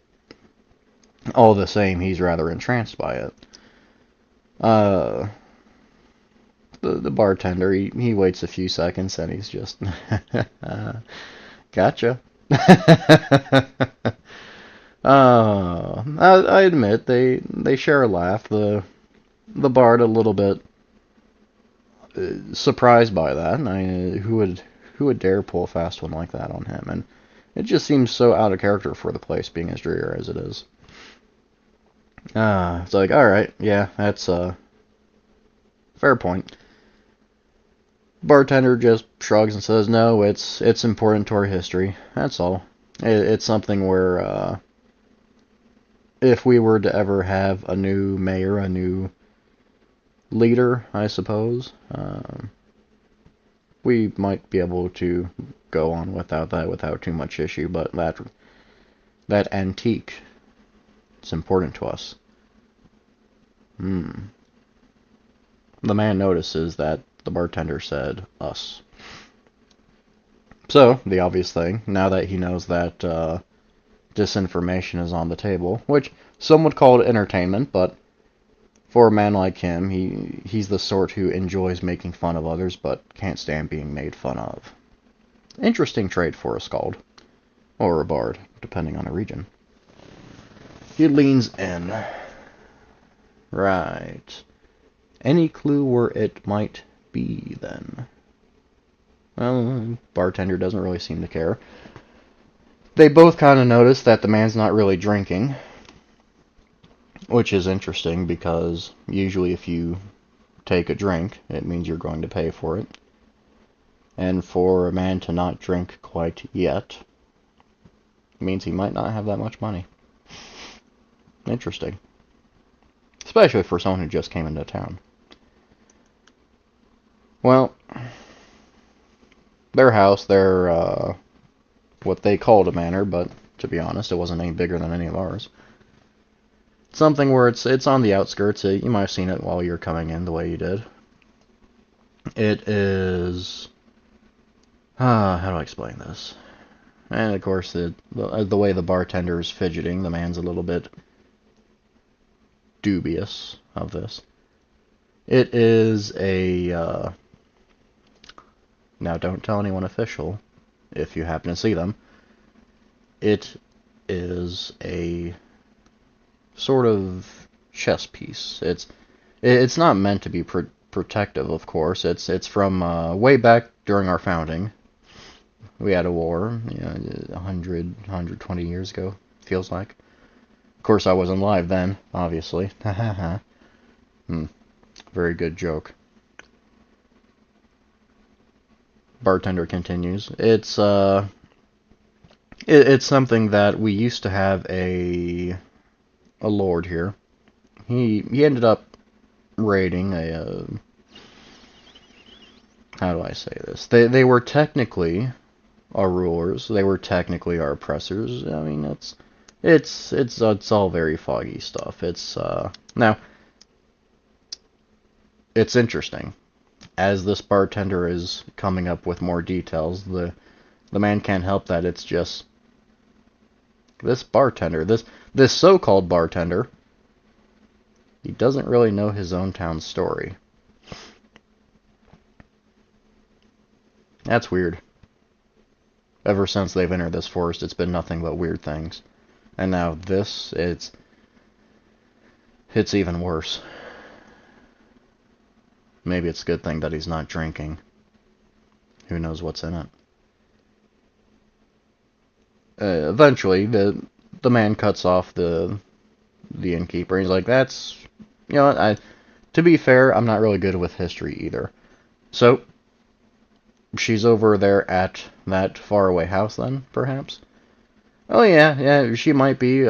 All the same, he's rather entranced by it. The bartender, he waits a few seconds and he's just, gotcha. I admit they share a laugh. The bard a little bit surprised by that. I mean, who would dare pull a fast one like that on him? And it just seems so out of character for the place being as dreary as it is. It's like, alright, yeah, that's a fair point. Bartender just shrugs and says, no, it's important to our history. That's all. It's something where, if we were to ever have a new mayor, a new leader, I suppose, we might be able to go on without that, without too much issue, but that antique, it's important to us. The man notices that the bartender said us. So, the obvious thing, now that he knows that disinformation is on the table, which some would call it entertainment, but for a man like him, he's the sort who enjoys making fun of others, but can't stand being made fun of. Interesting trait for a skald. Or a bard, depending on the region. He leans in. Right. Any clue where it might be, then? Well, bartender doesn't really seem to care. They both kind of notice that the man's not really drinking, which is interesting because usually if you take a drink, it means you're going to pay for it. And for a man to not drink quite yet means he might not have that much money. Interesting. Especially for someone who just came into town. Well, their house, their, what they called a manor, but to be honest, it wasn't any bigger than any of ours. Something where it's on the outskirts. You might have seen it while you're coming in the way you did. It is... how do I explain this? And of course, the way the bartender is fidgeting, the man's a little bit dubious of this. It is a... now, don't tell anyone official, if you happen to see them. It is a sort of chess piece. It's not meant to be protective, of course. It's from way back during our founding. We had a war, 120 years ago, feels like. Of course, I wasn't alive then, obviously. Ha ha ha. Very good joke. Bartender continues. It's something that we used to have a lord here. He ended up raiding how do I say this? They were technically our rulers. They were technically our oppressors. I mean, it's all very foggy stuff. Now it's interesting. As this bartender is coming up with more details, the man can't help that it's just this bartender, this so-called bartender, he doesn't really know his own town's story. That's weird. Ever since they've entered this forest, it's been nothing but weird things. And now this, it's even worse. Maybe it's a good thing that he's not drinking. Who knows what's in it? Eventually, the man cuts off the innkeeper. He's like, "That's, to be fair, I'm not really good with history either." So she's over there at that faraway house then, perhaps? Oh yeah, she might be.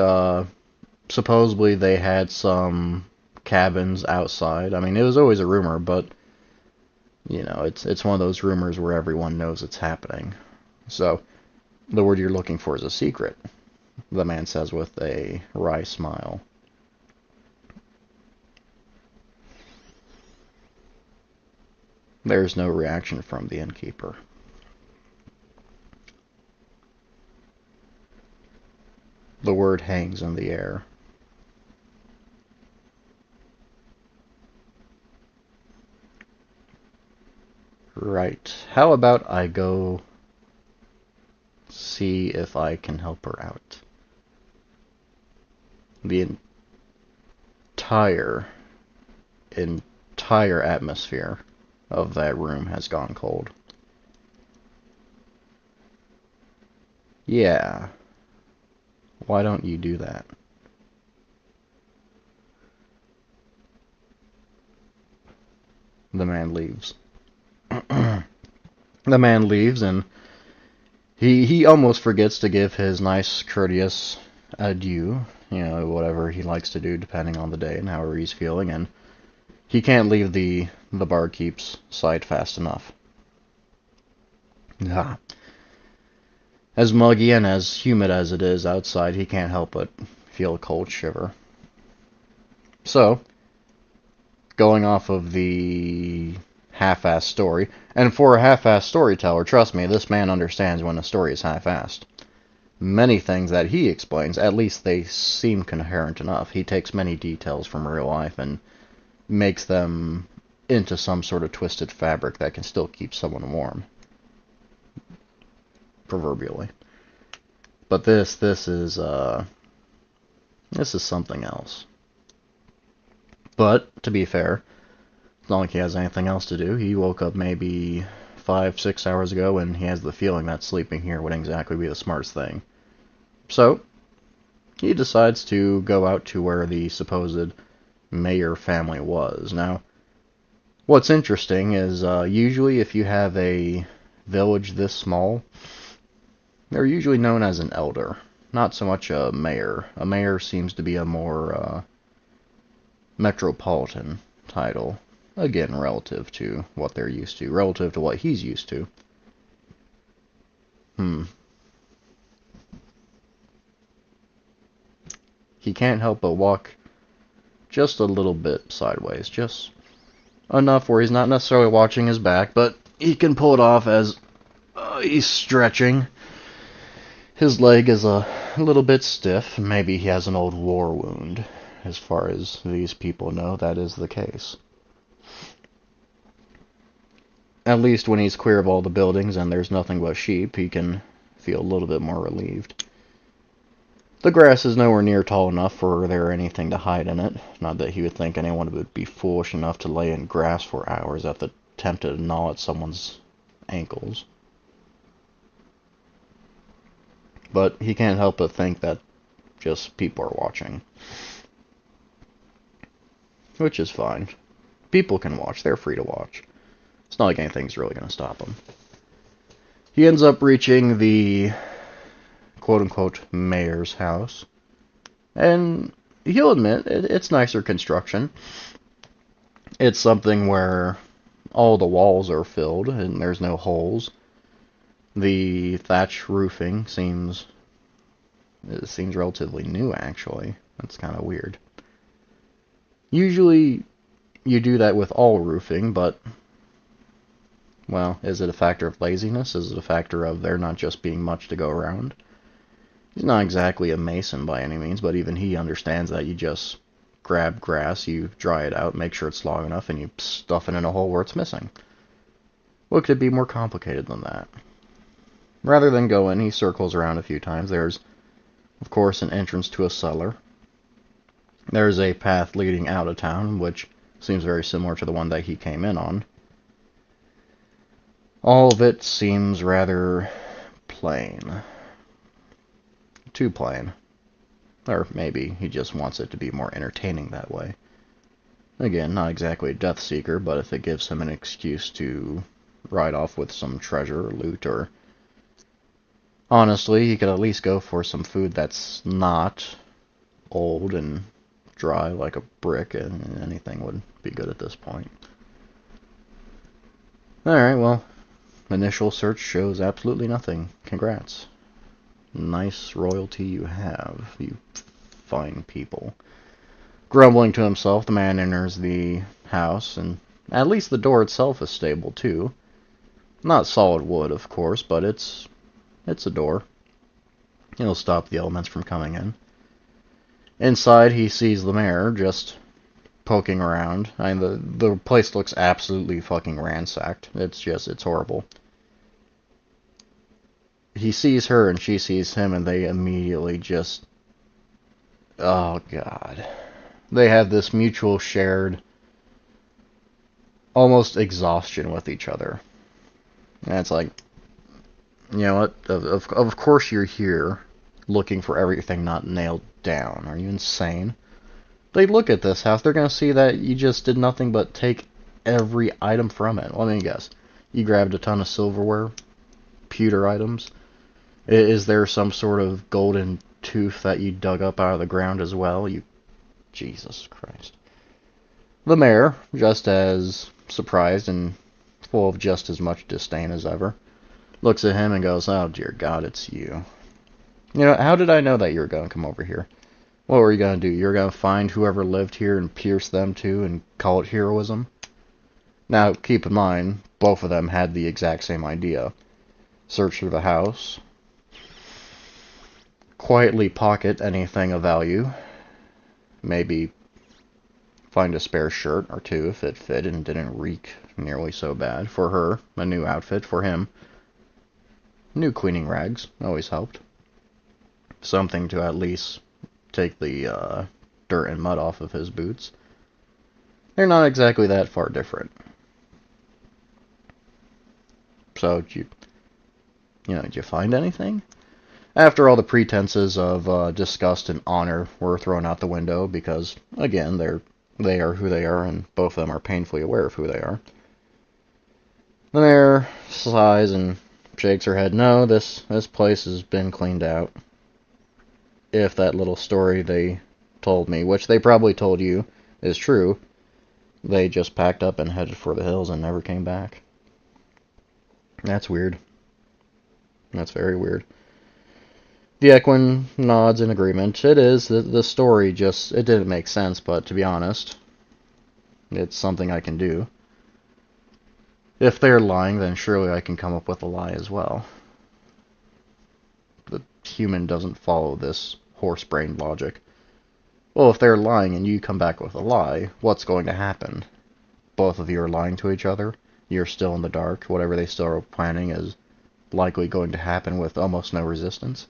Supposedly they had some cabins outside. I mean, it was always a rumor, but it's one of those rumors where everyone knows it's happening. So the word you're looking for is a secret, the man says with a wry smile. There's no reaction from the innkeeper. The word hangs in the air. Right. How about I go see if I can help her out? The entire atmosphere of that room has gone cold. Yeah. Why don't you do that? The man leaves. The man leaves, and he almost forgets to give his nice, courteous adieu, whatever he likes to do depending on the day and however he's feeling, and he can't leave the barkeep's side fast enough. Ah. As muggy and as humid as it is outside, he can't help but feel a cold shiver. So, going off of the half-assed story, and for a half-assed storyteller, trust me, this man understands when a story is half-assed. Many things that he explains, at least they seem coherent enough. He takes many details from real life and makes them into some sort of twisted fabric that can still keep someone warm. Proverbially. But this is something else. But, to be fair, it's not like he has anything else to do. He woke up maybe 5-6 hours ago, and he has the feeling that sleeping here would exactly be the smartest thing. So, he decides to go out to where the supposed mayor family was. Now, what's interesting is, usually if you have a village this small, they're usually known as an elder, not so much a mayor. A mayor seems to be a more metropolitan title. Again, relative to what they're used to, relative to what he's used to. He can't help but walk just a little bit sideways, just enough where he's not necessarily watching his back, but he can pull it off as he's stretching. His leg is a little bit stiff. Maybe he has an old war wound. As far as these people know, that is the case. At least when he's clear of all the buildings and there's nothing but sheep, he can feel a little bit more relieved. The grass is nowhere near tall enough for there anything to hide in it. Not that he would think anyone would be foolish enough to lay in grass for hours at the attempt to gnaw at someone's ankles. But he can't help but think that just people are watching. Which is fine. People can watch. They're free to watch. It's not like anything's really going to stop them. He ends up reaching the quote-unquote mayor's house. And he'll admit, it's nicer construction. It's something where all the walls are filled and there's no holes. The thatch roofing seems relatively new, actually. That's kind of weird. Usually you do that with all roofing, but, well, is it a factor of laziness? Is it a factor of there not just being much to go around? He's not exactly a mason by any means, but even he understands that you just grab grass, you dry it out, make sure it's long enough, and you stuff it in a hole where it's missing. What could be more complicated than that? Rather than go in, he circles around a few times. There's, of course, an entrance to a cellar. There's a path leading out of town, which seems very similar to the one that he came in on. All of it seems rather plain. Too plain. Or maybe he just wants it to be more entertaining that way. Again, not exactly a Death Seeker, but if it gives him an excuse to ride off with some treasure or loot, or honestly, he could at least go for some food that's not old and dry like a brick, and anything would be good at this point. Alright, well, initial search shows absolutely nothing. Congrats. Nice royalty you have, you fine people. Grumbling to himself, the man enters the house, and at least the door itself is stable, too. Not solid wood, of course, but it's a door. It'll stop the elements from coming in. Inside, he sees the mayor just poking around. I mean, the place looks absolutely fucking ransacked. It's horrible. He sees her and she sees him, and they immediately just... Oh, God. They have this mutual shared, almost exhaustion with each other. And it's like, you know what? Of course you're here looking for everything not nailed down. Are you insane? They look at this house, they're going to see that you just did nothing but take every item from it. Let me guess. You grabbed a ton of silverware, pewter items. Is there some sort of golden tooth that you dug up out of the ground as well? Jesus Christ. The mayor, just as surprised and full of just as much disdain as ever, looks at him and goes, "Oh dear God, it's you. You know, how did I know that you were going to come over here? What were you going to do? You're going to find whoever lived here and pierce them too and call it heroism?" Now, keep in mind, both of them had the exact same idea. Search through the house, quietly pocket anything of value, maybe find a spare shirt or two if it fit and didn't reek nearly so bad. For her, a new outfit. For him, new cleaning rags. Always helped. Something to at least take the dirt and mud off of his boots. They're not exactly that far different. So, did you find anything? After all the pretenses of disgust and honor were thrown out the window, because, again, they are who they are, and both of them are painfully aware of who they are, the mayor sighs and shakes her head. No, this place has been cleaned out. If that little story they told me, which they probably told you, is true, they just packed up and headed for the hills and never came back. That's weird. That's very weird. The Equine nods in agreement. It is. The story just... It didn't make sense, but to be honest, it's something I can do. If they're lying, then surely I can come up with a lie as well. The human doesn't follow this horse-brained logic. Well, if they're lying and you come back with a lie, what's going to happen? Both of you are lying to each other. You're still in the dark. Whatever they still are planning is likely going to happen with almost no resistance.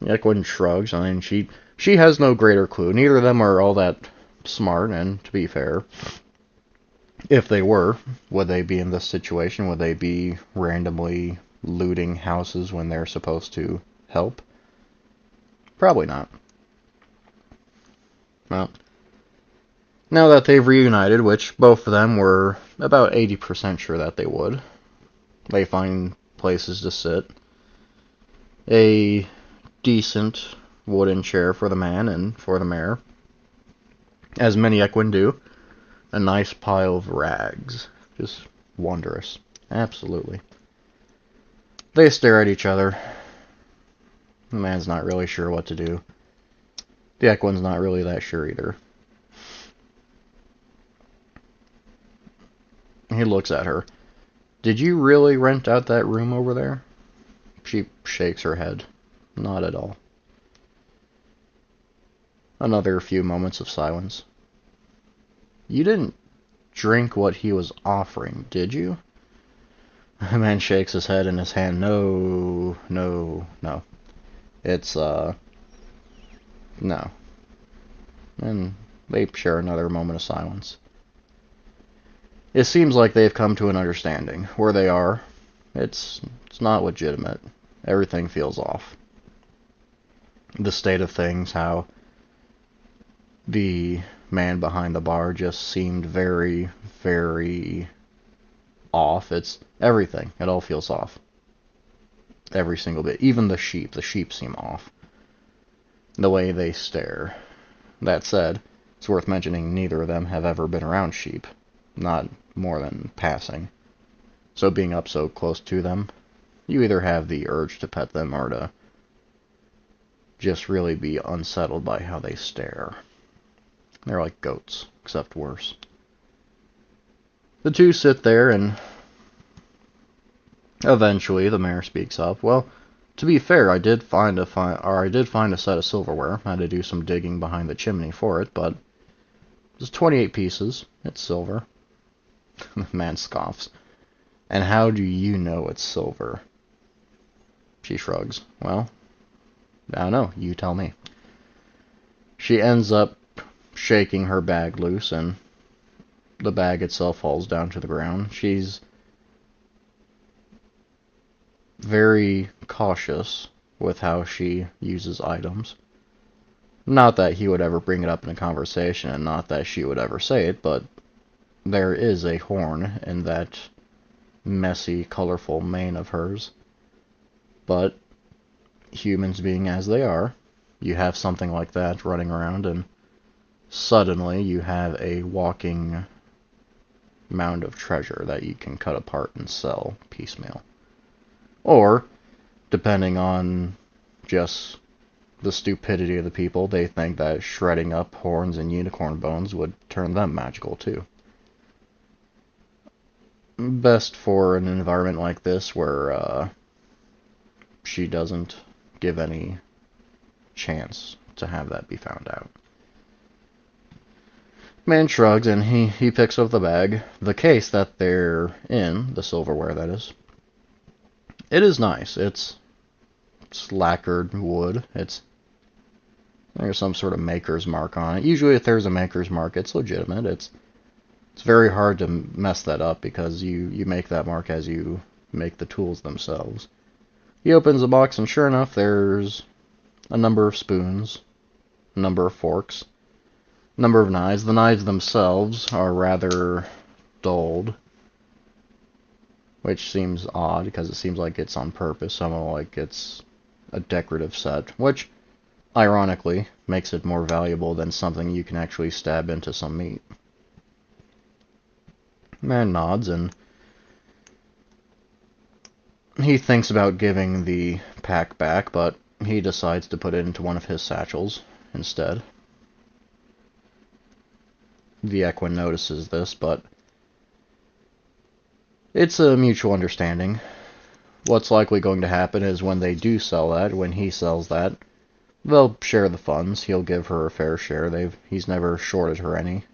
Equin shrugs. I mean, she has no greater clue. Neither of them are all that smart, and to be fair, if they were, would they be in this situation? Would they be randomly looting houses when they're supposed to help? Probably not. Well, now that they've reunited, which both of them were about 80% sure that they would, they find places to sit. A decent wooden chair for the man and for the mare, as many Equin do. A nice pile of rags. Just wondrous. Absolutely. They stare at each other. The man's not really sure what to do. The Equin's not really that sure either. He looks at her. Did you really rent out that room over there? She shakes her head. Not at all. Another few moments of silence. You didn't drink what he was offering, did you? The man shakes his head in his hand. No. It's, no. And they share another moment of silence. It seems like they've come to an understanding. Where they are, it's not legitimate. Everything feels off. The state of things, how the man behind the bar just seemed very, very off. It's everything. It all feels off. Every single bit. Even the sheep. The sheep seem off. The way they stare. That said, it's worth mentioning neither of them have ever been around sheep. Not more than passing. So being up so close to them, you either have the urge to pet them or to just really be unsettled by how they stare. They're like goats, except worse. The two sit there, and eventually the mayor speaks up. Well, to be fair, I did find a set of silverware. I had to do some digging behind the chimney for it, but it's 28 pieces. It's silver. The man scoffs. And how do you know it's silver? She shrugs. Well, I don't know. You tell me. She ends up shaking her bag loose, and the bag itself falls down to the ground. She's very cautious with how she uses items. Not that he would ever bring it up in a conversation, and not that she would ever say it, but there is a horn in that messy, colorful mane of hers. But humans being as they are, you have something like that running around, and suddenly you have a walking mound of treasure that you can cut apart and sell piecemeal. Or, depending on just the stupidity of the people, they think that shredding up horns and unicorn bones would turn them magical too. Best for an environment like this where she doesn't give any chance to have that be found out. Man shrugs, and he picks up the bag. The case that they're in, the silverware that is, it is nice. It's lacquered wood. There's some sort of maker's mark on it. Usually if there's a maker's mark, it's legitimate. It's very hard to mess that up because you make that mark as you make the tools themselves. He opens the box, and sure enough, there's a number of spoons, a number of forks, a number of knives. The knives themselves are rather dulled, which seems odd because it seems like it's on purpose, somehow like it's a decorative set, which ironically makes it more valuable than something you can actually stab into some meat. Man nods, and he thinks about giving the pack back, but he decides to put it into one of his satchels instead. The Equin notices this, but it's a mutual understanding. What's likely going to happen is when they do sell that, when he sells that, they'll share the funds. He'll give her a fair share. He's never shorted her any.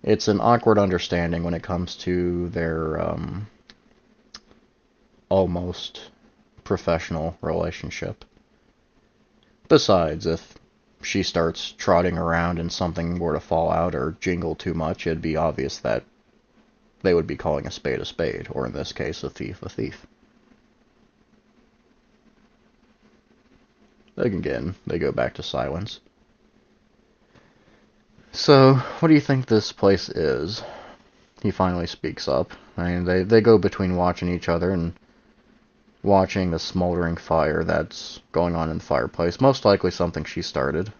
It's an awkward understanding when it comes to their almost professional relationship. Besides, if she starts trotting around and something were to fall out or jingle too much, it'd be obvious that they would be calling a spade, or in this case, a thief a thief. Again, they go back to silence. So, what do you think this place is? He finally speaks up. I mean, they go between watching each other and watching the smoldering fire that's going on in the fireplace. Most likely something she started.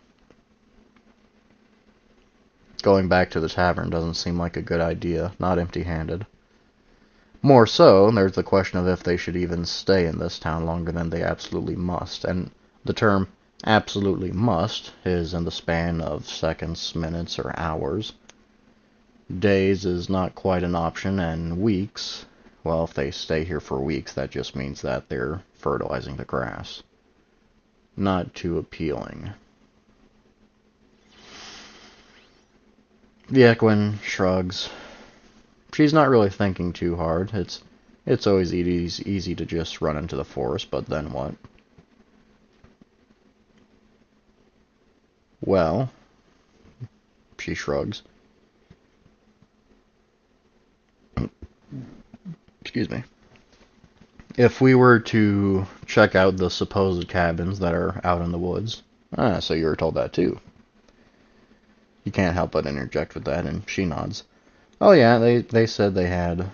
Going back to the tavern doesn't seem like a good idea, not empty-handed. More so, there's the question of if they should even stay in this town longer than they absolutely must. And the term absolutely must is in the span of seconds, minutes, or hours. Days is not quite an option, and weeks, well, if they stay here for weeks, that just means that they're fertilizing the grass. Not too appealing. The Equine shrugs. She's not really thinking too hard. It's always easy to just run into the forest, but then what? Well, she shrugs. Excuse me. If we were to check out the supposed cabins that are out in the woods... Ah, so you were told that too. You can't help but interject with that, and she nods. Oh yeah, they said they had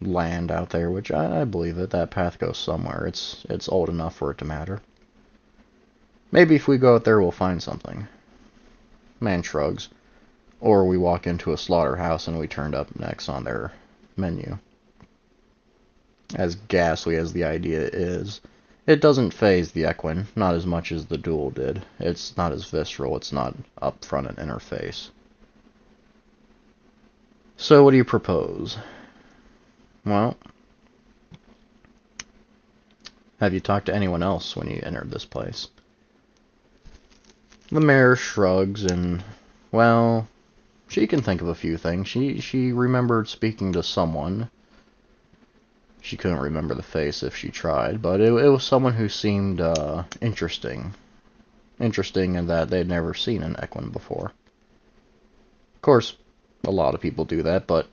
land out there, which I believe it. That path goes somewhere. It's old enough for it to matter. Maybe if we go out there, we'll find something. Man shrugs. Or we walk into a slaughterhouse and we turned up next on their menu. As ghastly as the idea is, it doesn't faze the Equine, not as much as the duel did. It's not as visceral, it's not up front and in her face. So what do you propose? Well, have you talked to anyone else when you entered this place? The mayor shrugs and, well, she can think of a few things. She remembered speaking to someone. She couldn't remember the face if she tried, but it was someone who seemed interesting. Interesting in that they'd never seen an Equine before. Of course, a lot of people do that, but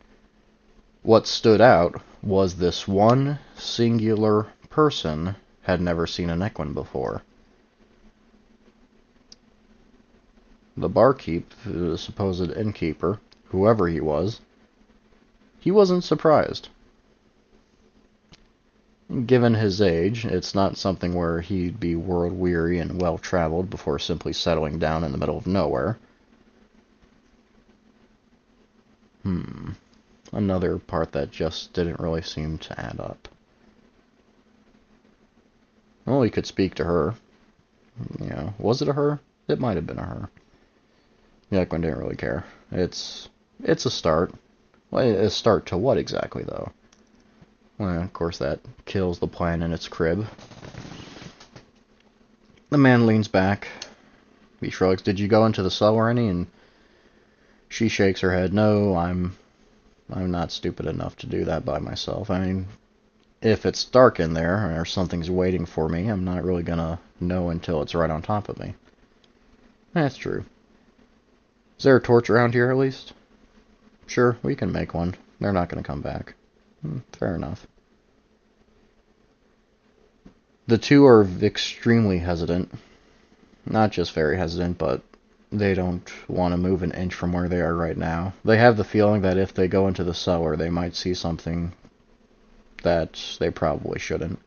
what stood out was this one singular person had never seen an Equine before. The barkeep, the supposed innkeeper, whoever he wasn't surprised. Given his age, it's not something where he'd be world-weary and well-traveled before simply settling down in the middle of nowhere. Another part that just didn't really seem to add up. Well, he could speak to her. You know, was it a her? It might have been a her. The Equine didn't really care. It's a start. Well, a start to what exactly, though? Well, of course, that kills the plan in its crib. The man leans back. He shrugs. Did you go into the cellar any? And she shakes her head. No, I'm not stupid enough to do that by myself. I mean, if it's dark in there or something's waiting for me, I'm not really gonna know until it's right on top of me. That's true. Is there a torch around here at least? Sure, we can make one. They're not gonna come back. Fair enough. The two are extremely hesitant. Not just very hesitant, but they don't want to move an inch from where they are right now. They have the feeling that if they go into the cellar, they might see something that they probably shouldn't.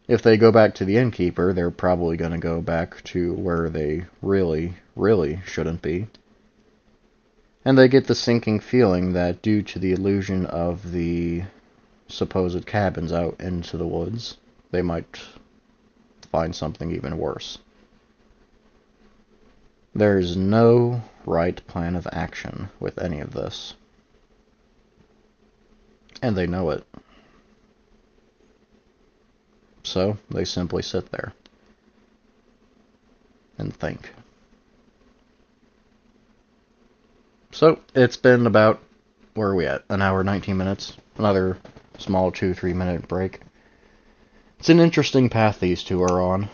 If they go back to the innkeeper, they're probably going to go back to where they really, really shouldn't be. And they get the sinking feeling that due to the illusion of the supposed cabins out into the woods, they might find something even worse. There's no right plan of action with any of this. And they know it. So, they simply sit there and think. So, it's been about, where are we at? An hour, 19 minutes. Another small 2-3 minute break. It's an interesting path these two are on.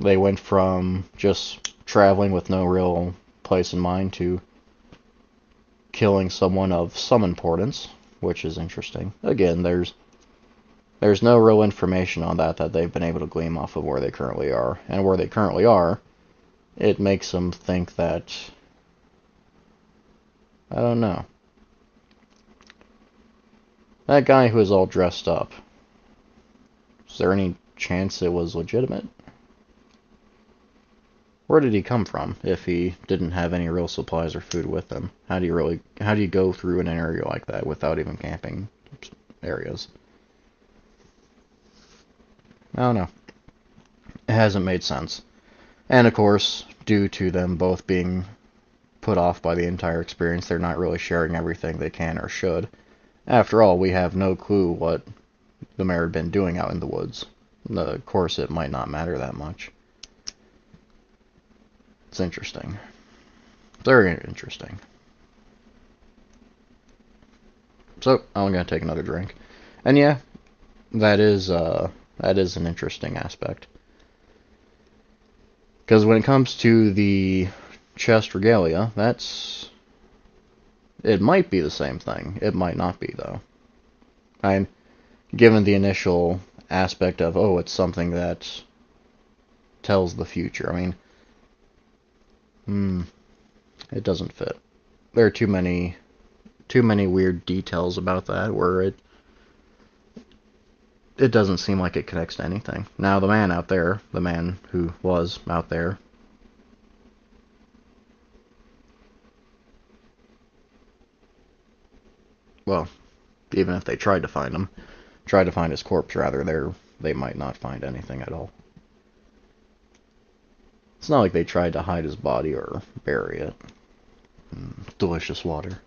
They went from just traveling with no real place in mind to killing someone of some importance, which is interesting. Again, there's no real information on that they've been able to glean off of where they currently are. And where they currently are, it makes them think that, I don't know. That guy who was all dressed up, is there any chance it was legitimate? Where did he come from if he didn't have any real supplies or food with him? How do you go through an area like that without even camping areas? I don't know. It hasn't made sense. And of course, due to them both being put off by the entire experience, they're not really sharing everything they can or should. After all, we have no clue what the mayor had been doing out in the woods. Of course, it might not matter that much. It's interesting. Very interesting. So, I'm going to take another drink. And yeah, that is an interesting aspect. Because when it comes to the chest regalia, it might be the same thing. It might not be, though. Given the initial aspect of, oh, it's something that tells the future. It doesn't fit. There are too many weird details about that where it doesn't seem like it connects to anything. Now, the man out there, the man who was out there, well, even if they tried to find his corpse, rather, they might not find anything at all. It's not like they tried to hide his body or bury it. Delicious water.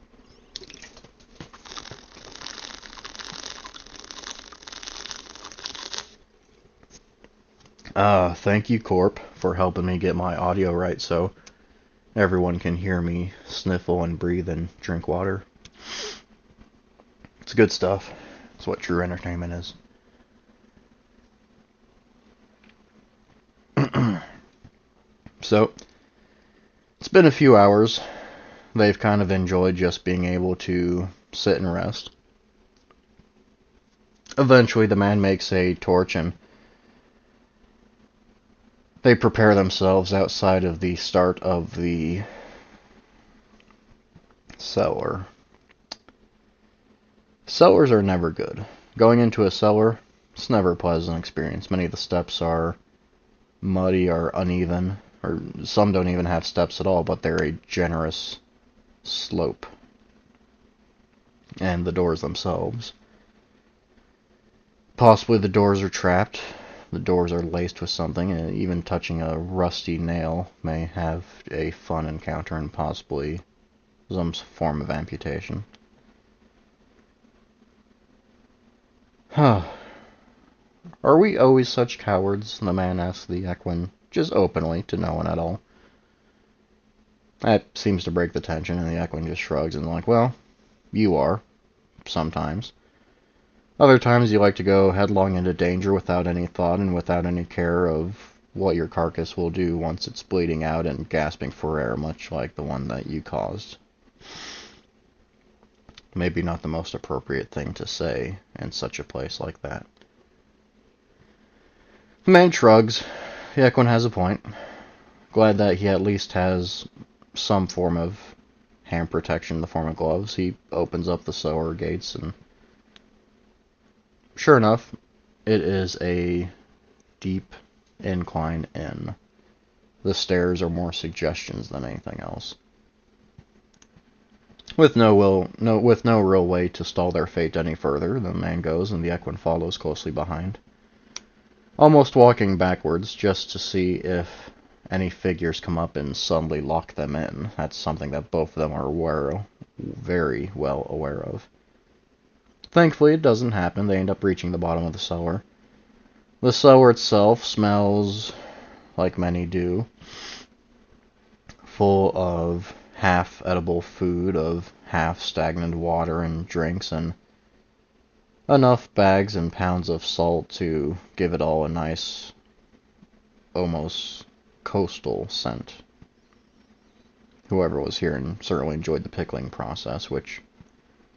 Thank you, Corp, for helping me get my audio right so everyone can hear me sniffle and breathe and drink water. It's good stuff. It's what true entertainment is. So, it's been a few hours. They've kind of enjoyed just being able to sit and rest. Eventually, the man makes a torch and they prepare themselves outside of the start of the cellar. Cellars are never good. Going into a cellar, it's never a pleasant experience. Many of the steps are muddy or uneven, or some don't even have steps at all, but they're a generous slope. And the doors themselves. Possibly the doors are trapped. The doors are laced with something, and even touching a rusty nail may have a fun encounter and possibly some form of amputation. Huh. Are we always such cowards? The man asked the Equine, just openly, to no one at all. That seems to break the tension, and the Equine just shrugs and like, well, you are. Sometimes. Other times you like to go headlong into danger without any thought and without any care of what your carcass will do once it's bleeding out and gasping for air, much like the one that you caused. Maybe not the most appropriate thing to say in such a place like that. The man shrugs. The Equine has a point. Glad that he at least has some form of hand protection in the form of gloves. He opens up the cellar gates and sure enough, it is a deep incline in. The stairs are more suggestions than anything else. With no real way to stall their fate any further, the man goes and the Equine follows closely behind. Almost walking backwards just to see if any figures come up and suddenly lock them in. That's something that both of them are very well aware of. Thankfully, it doesn't happen. They end up reaching the bottom of the cellar. The cellar itself smells, like many do, full of half-edible food, of half-stagnant water and drinks, and enough bags and pounds of salt to give it all a nice almost coastal scent. Whoever was here and certainly enjoyed the pickling process, which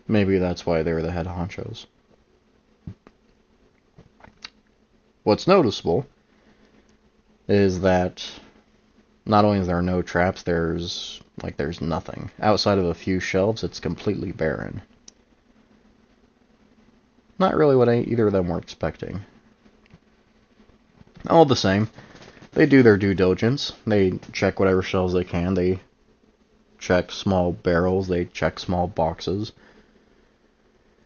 maybe that's why they were the head honchos. What's noticeable is that not only is there no traps, there's nothing. Outside of a few shelves, it's completely barren. Not really what either of them were expecting. All the same, they do their due diligence. They check whatever shelves they can. They check small barrels. They check small boxes.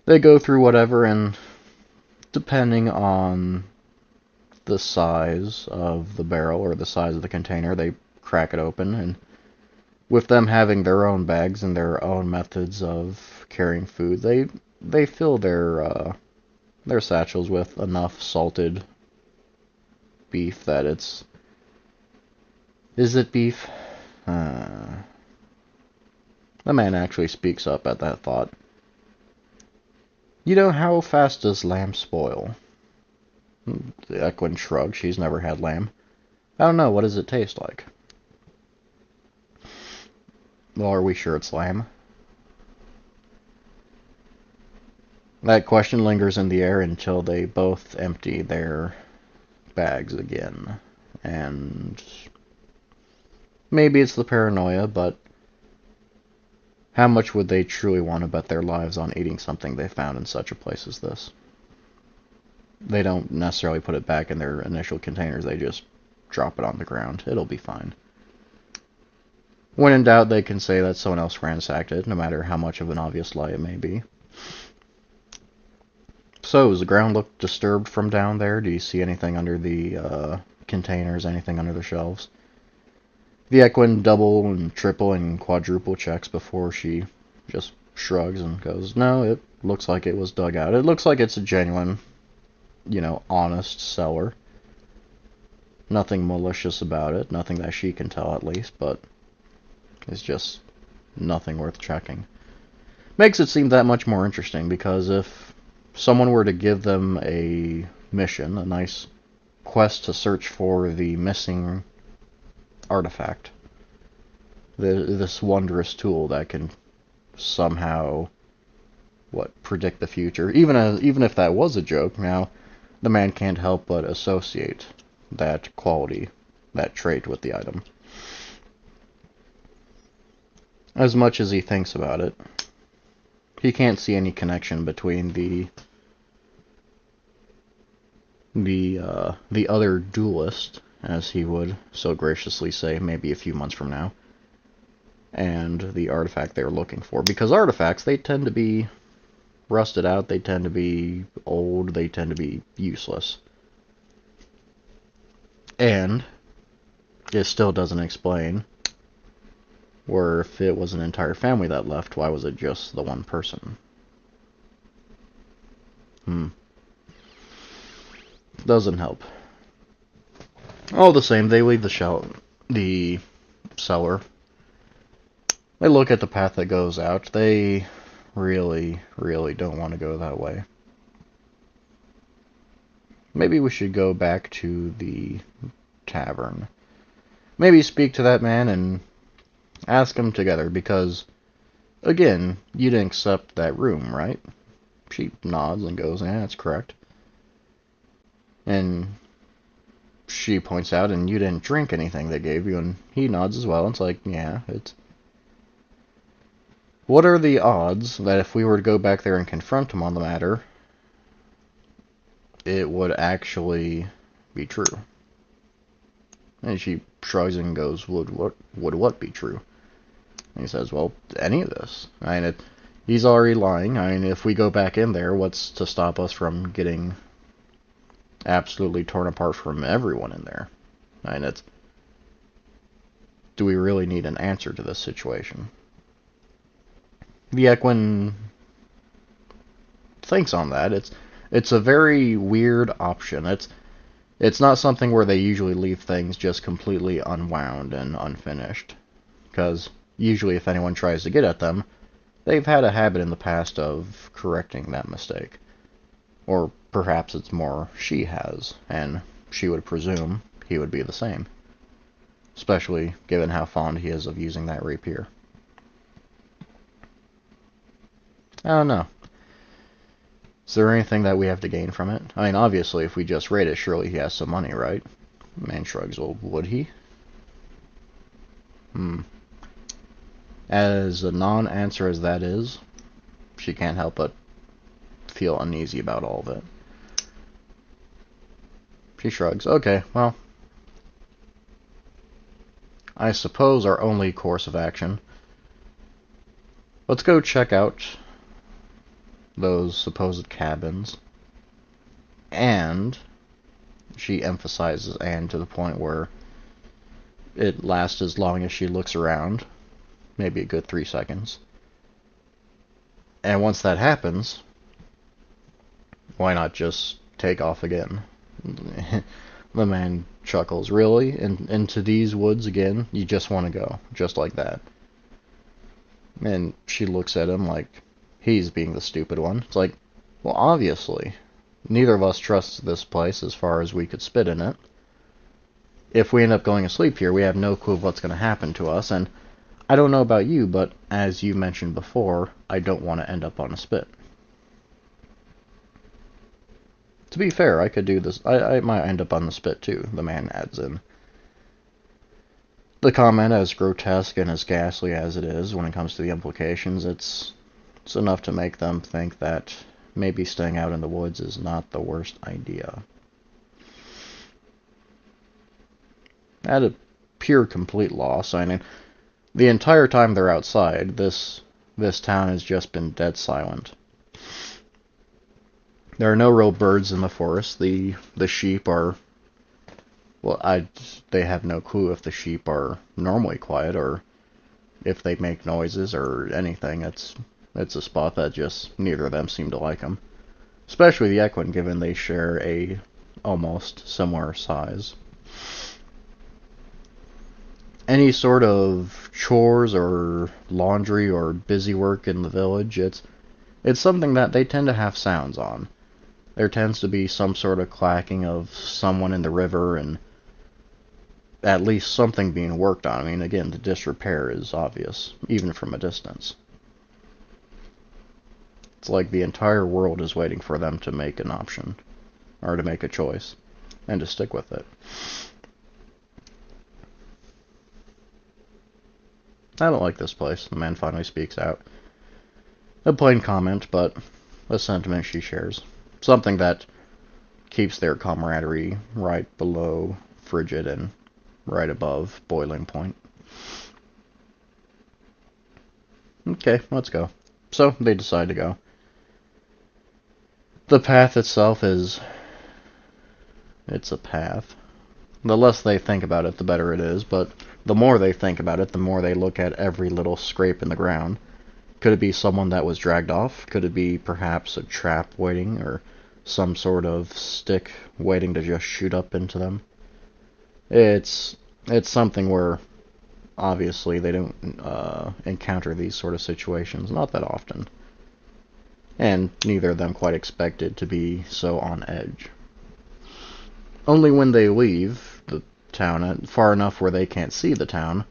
They go through whatever, and depending on the size of the barrel or the size of the container, they crack it open, and with them having their own bags and their own methods of carrying food, they fill their satchels with enough salted beef that it's... Is it beef? The man actually speaks up at that thought. You know, how fast does lamb spoil? Equin shrugs. She's never had lamb. I don't know. What does it taste like? Well, are we sure it's lamb? That question lingers in the air until they both empty their bags again. And maybe it's the paranoia, but how much would they truly want to bet their lives on eating something they found in such a place as this? They don't necessarily put it back in their initial containers, they just drop it on the ground. It'll be fine. When in doubt, they can say that someone else ransacked it, no matter how much of an obvious lie it may be. So, does the ground look disturbed from down there? Do you see anything under the containers, anything under the shelves? The Equine double and triple and quadruple checks before she just shrugs and goes, no, it looks like it was dug out. It looks like it's a genuine, honest seller. Nothing malicious about it, nothing that she can tell at least, but it's just nothing worth checking. Makes it seem that much more interesting, because if someone were to give them a mission, a nice quest to search for the missing artifact, this wondrous tool that can somehow predict the future, even if that was a joke, now the man can't help but associate that quality, that trait with the item. As much as he thinks about it, he can't see any connection between the other duelist, as he would so graciously say maybe a few months from now, and the artifact they're looking for. Because artifacts, they tend to be rusted out, they tend to be old, they tend to be useless. And it still doesn't explain, or if it was an entire family that left, why was it just the one person? Doesn't help. All the same, they leave the cellar. They look at the path that goes out. They really, really don't want to go that way. Maybe we should go back to the tavern. Maybe speak to that man and ask him together, because, again, you didn't accept that room, right? She nods and goes, yeah, that's correct. And she points out, and you didn't drink anything they gave you, and he nods as well. It's like, yeah, it's... What are the odds that if we were to go back there and confront him on the matter, it would actually be true? And she shrugs and goes, would what be true? And he says, well, any of this. I mean, he's already lying. I mean, if we go back in there, what's to stop us from getting absolutely torn apart from everyone in there? I mean, do we really need an answer to this situation? The Equine thinks on that. It's a very weird option. It's not something where they usually leave things just completely unwound and unfinished, because usually if anyone tries to get at them, they've had a habit in the past of correcting that mistake. Or perhaps it's more she has, and she would presume he would be the same. Especially given how fond he is of using that rapier. I don't know. Is there anything that we have to gain from it? I mean, obviously, if we just raid it, surely he has some money, right? Man shrugs. Well, would he? As a non-answer as that is, she can't help but feel uneasy about all of it. She shrugs. Okay, well, I suppose our only course of action. Let's go check out those supposed cabins. And she emphasizes "and" to the point where it lasts as long as she looks around. Maybe a good 3 seconds. And once that happens, why not just take off again? The man chuckles. Really? Into these woods again? You just want to go. Just like that. And she looks at him like he's being the stupid one. It's like, well, obviously, neither of us trusts this place as far as we could spit in it. If we end up going asleep here, we have no clue of what's going to happen to us, and I don't know about you, but as you mentioned before, I don't want to end up on a spit. To be fair, I could do this. I might end up on the spit too, the man adds in. The comment, as grotesque and as ghastly as it is when it comes to the implications, it's enough to make them think that maybe staying out in the woods is not the worst idea. At a pure complete loss, I mean, the entire time they're outside, this town has just been dead silent. There are no real birds in the forest. The sheep are, well, they have no clue if the sheep are normally quiet or if they make noises or anything. It's a spot that just neither of them seem to like them. Especially the equine, given they share a almost similar size. Any sort of chores or laundry or busy work in the village, it's something that they tend to have sounds on. There tends to be some sort of clacking of someone in the river and at least something being worked on. I mean, again, the disrepair is obvious, even from a distance. It's like the entire world is waiting for them to make an option, or to make a choice, and to stick with it. I don't like this place, the man finally speaks out. A plain comment, but a sentiment she shares. Something that keeps their camaraderie right below frigid and right above boiling point. Okay, let's go. So, they decide to go. The path itself it's a path. The less they think about it, the better it is, but the more they think about it, the more they look at every little scrape in the ground. Could it be someone that was dragged off? Could it be perhaps a trap waiting, or some sort of stick waiting to just shoot up into them? It's something where, obviously, they don't encounter these sort of situations, not that often. And neither of them quite expected to be so on edge. Only when they leave the town far enough where they can't see the town,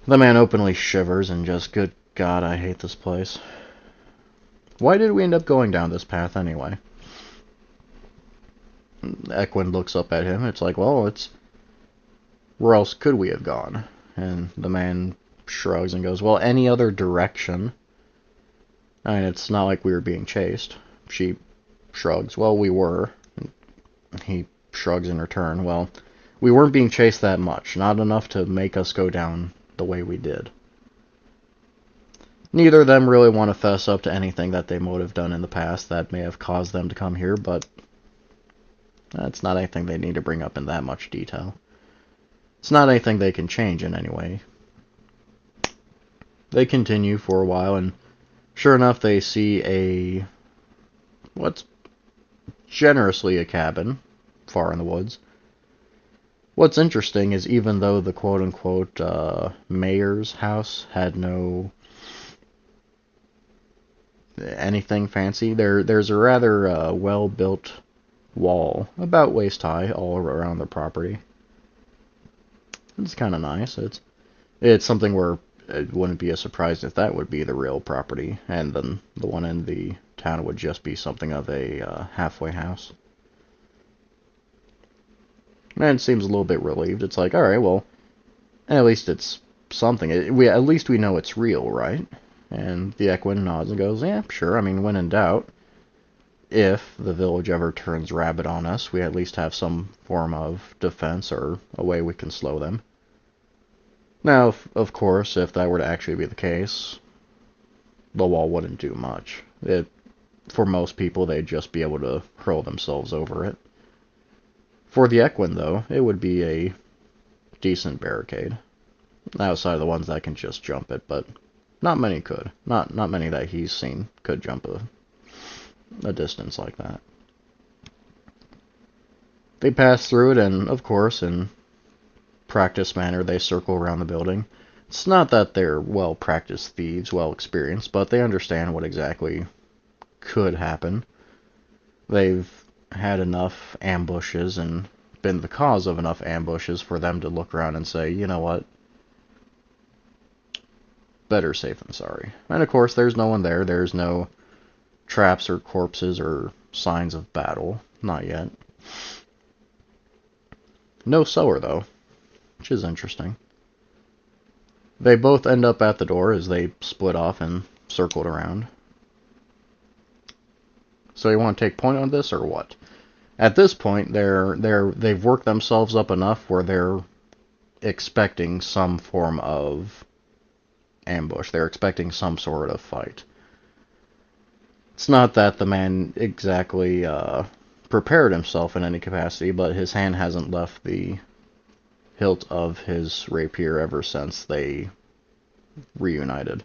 the man openly shivers and just, good God, I hate this place. Why did we end up going down this path anyway? Equine looks up at him. It's like, well, where else could we have gone? And the man shrugs and goes, well, any other direction? I mean, it's not like we were being chased. She shrugs. Well, we were. He shrugs in return. Well, we weren't being chased that much. Not enough to make us go down the way we did. Neither of them really want to fess up to anything that they might have done in the past that may have caused them to come here, but that's not anything they need to bring up in that much detail. It's not anything they can change in any way. They continue for a while, and sure enough, they see what's generously a cabin, far in the woods. What's interesting is even though the quote-unquote mayor's house had no anything fancy, there's a rather well-built wall, about waist high, all around the property. It's kind of nice. It's something where it wouldn't be a surprise if that would be the real property, and then the one in the town would just be something of a halfway house. And it seems a little bit relieved. It's like, all right, well, at least it's something. At least we know it's real, right? And the Equin nods and goes, yeah, sure. I mean, when in doubt, if the village ever turns rabid on us, we at least have some form of defense or a way we can slow them. Now, of course, if that were to actually be the case, the wall wouldn't do much. For most people, they'd just be able to hurl themselves over it. For the Equin, though, it would be a decent barricade. Outside of the ones that can just jump it, but not many could. Not many that he's seen could jump a distance like that. They pass through it, and, of course, in practice manner, they circle around the building. It's not that they're well-practiced thieves, well-experienced, but they understand what exactly could happen. They've had enough ambushes and been the cause of enough ambushes for them to look around and say, you know what, better safe than sorry. And of course, there's no one there. There's no traps or corpses or signs of battle. Not yet. No sower, though, which is interesting. They both end up at the door as they split off and circled around. So you want to take point on this or what? At this point, they've worked themselves up enough where they're expecting some form of ambush. They're expecting some sort of fight. It's not that the man exactly prepared himself in any capacity, but his hand hasn't left the hilt of his rapier ever since they reunited.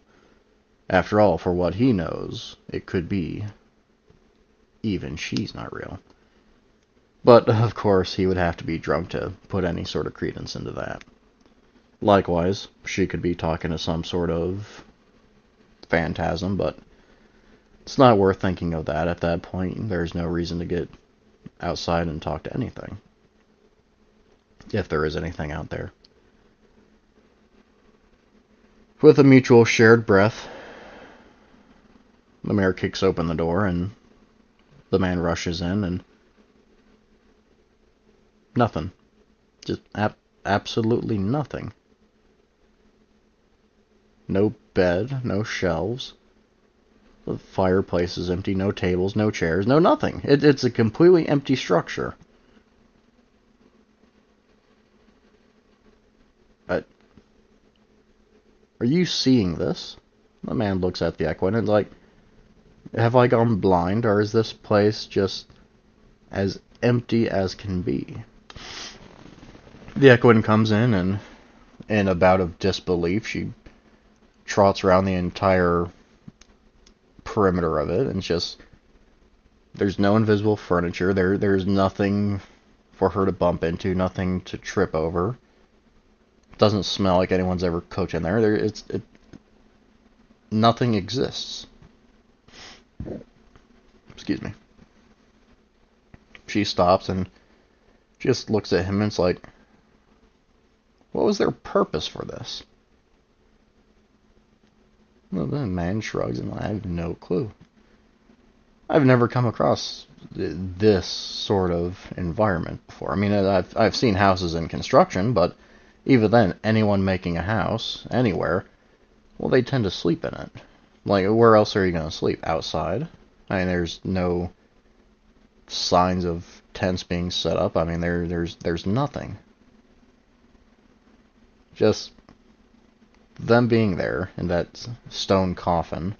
After all, for what he knows, it could be even she's not real. But, of course, he would have to be drunk to put any sort of credence into that. Likewise, she could be talking to some sort of phantasm, but it's not worth thinking of that at that point. There's no reason to get outside and talk to anything. If there is anything out there. With a mutual shared breath, the mayor kicks open the door and the man rushes in and nothing. Just absolutely nothing. No bed, no shelves. The fireplace is empty, no tables, no chairs, no nothing. It's a completely empty structure. Are you seeing this? The man looks at the Equin and is like, have I gone blind, or is this place just as empty as can be? The Equin comes in a bout of disbelief, she trots around the entire perimeter of it, and just, there's no invisible furniture, there's nothing for her to bump into, nothing to trip over. It doesn't smell like anyone's ever cooked in there. Nothing exists. Excuse me. She stops and just looks at him and it's like, what was their purpose for this? Well, the man shrugs and I have no clue. I've never come across this sort of environment before. I mean, I've seen houses in construction, but even then, anyone making a house, anywhere, well, they tend to sleep in it. Like, where else are you going to sleep? Outside? I mean, there's no signs of tents being set up. I mean, there's nothing. Just them being there in that stone coffin.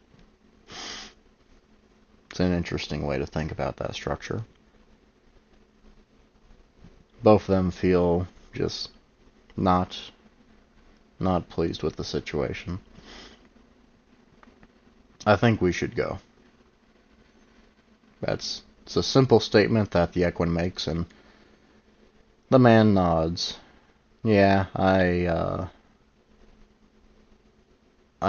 It's an interesting way to think about that structure. Both of them feel just not pleased with the situation. I think we should go. It's a simple statement that the Equin makes, and the man nods. Yeah, I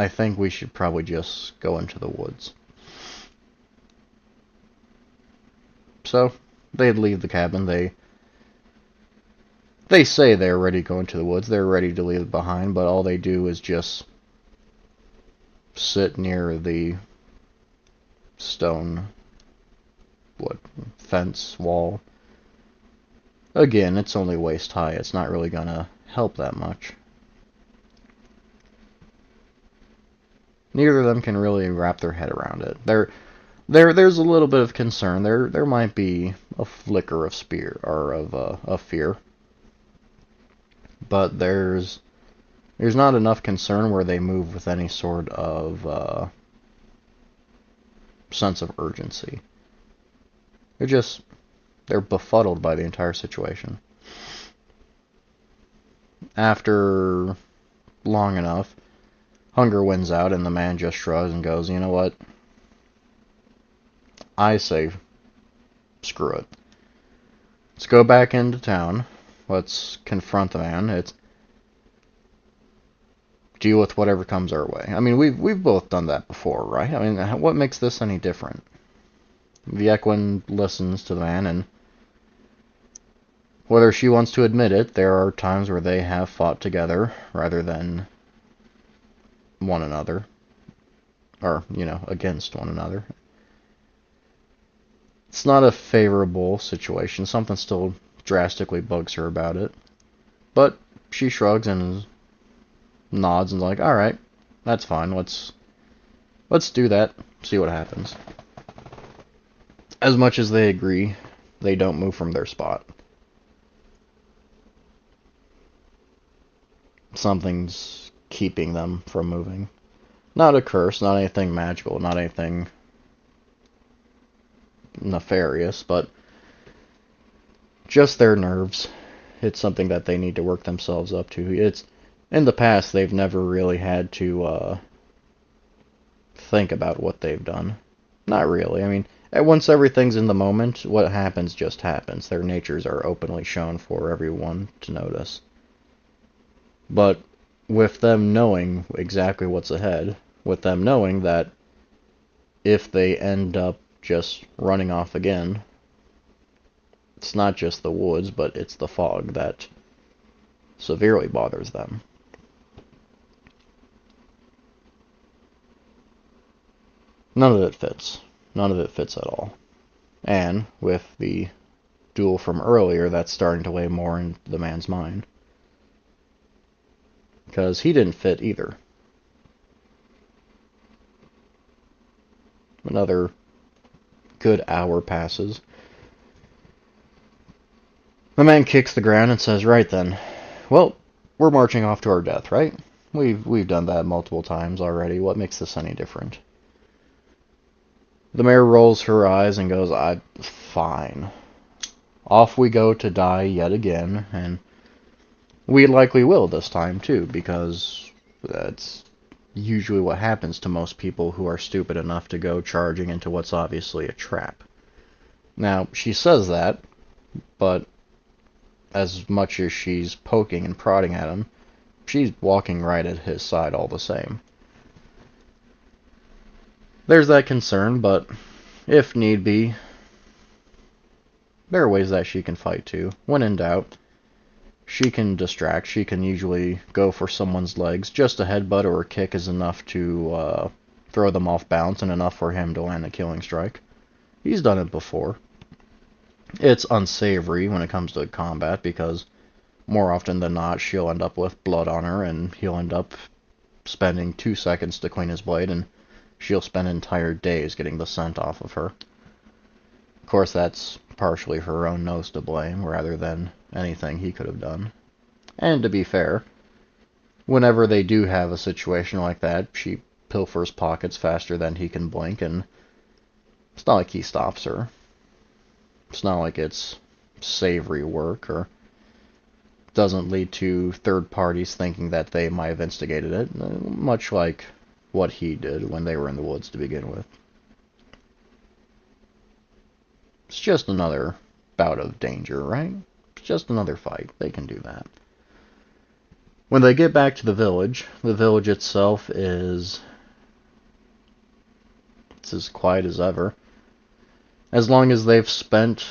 think we should probably just go into the woods. So, they'd leave the cabin. They say they're ready to go into the woods. They're ready to leave it behind, but all they do is just sit near the stone, fence, wall. Again, it's only waist high. It's not really gonna help that much. Neither of them can really wrap their head around it. There's a little bit of concern. There might be a flicker of of fear, but there's not enough concern where they move with any sort of sense of urgency. They're befuddled by the entire situation. After long enough, hunger wins out, and the man just shrugs and goes, "You know what? I say, screw it. Let's go back into town. Let's confront the man. It's deal with whatever comes our way." I mean, we've both done that before, right? I mean, what makes this any different? Viequin listens to the man, and whether she wants to admit it, there are times where they have fought together rather than one another, or, against one another. It's not a favorable situation. Something still drastically bugs her about it. But she shrugs and nods and is like, "Alright, that's fine. Let's do that. See what happens." As much as they agree, they don't move from their spot. Something's keeping them from moving. Not a curse, not anything magical, not anything nefarious, but just their nerves. It's something that they need to work themselves up to. In the past, they've never really had to think about what they've done. Not really. I mean, once everything's in the moment, what happens just happens. Their natures are openly shown for everyone to notice. But with them knowing exactly what's ahead, with them knowing that if they end up just running off again, it's not just the woods, but it's the fog that severely bothers them. None of it fits. None of it fits at all. And with the duel from earlier, that's starting to weigh more in the man's mind. Because he didn't fit either. Another good hour passes. The man kicks the ground and says, "Right then. Well, we're marching off to our death, right? We've done that multiple times already. What makes this any different?" The mare rolls her eyes and goes, "Fine. Off we go to die yet again, and we likely will this time, too, because that's usually what happens to most people who are stupid enough to go charging into what's obviously a trap." Now, she says that, but as much as she's poking and prodding at him, she's walking right at his side all the same. There's that concern, but if need be, there are ways that she can fight too. When in doubt, she can distract. She can usually go for someone's legs. Just a headbutt or a kick is enough to throw them off balance and enough for him to land a killing strike. He's done it before. It's unsavory when it comes to combat because more often than not she'll end up with blood on her and he'll end up spending 2 seconds to clean his blade and she'll spend entire days getting the scent off of her. Of course, that's partially her own nose to blame rather than anything he could have done. And to be fair, whenever they do have a situation like that, she pilfers pockets faster than he can blink, and it's not like he stops her. It's not like it's savory work or doesn't lead to third parties thinking that they might have instigated it, much like what he did when they were in the woods to begin with. It's just another bout of danger, right? It's just another fight. They can do that. When they get back to the village itself it's as quiet as ever. As long as they've spent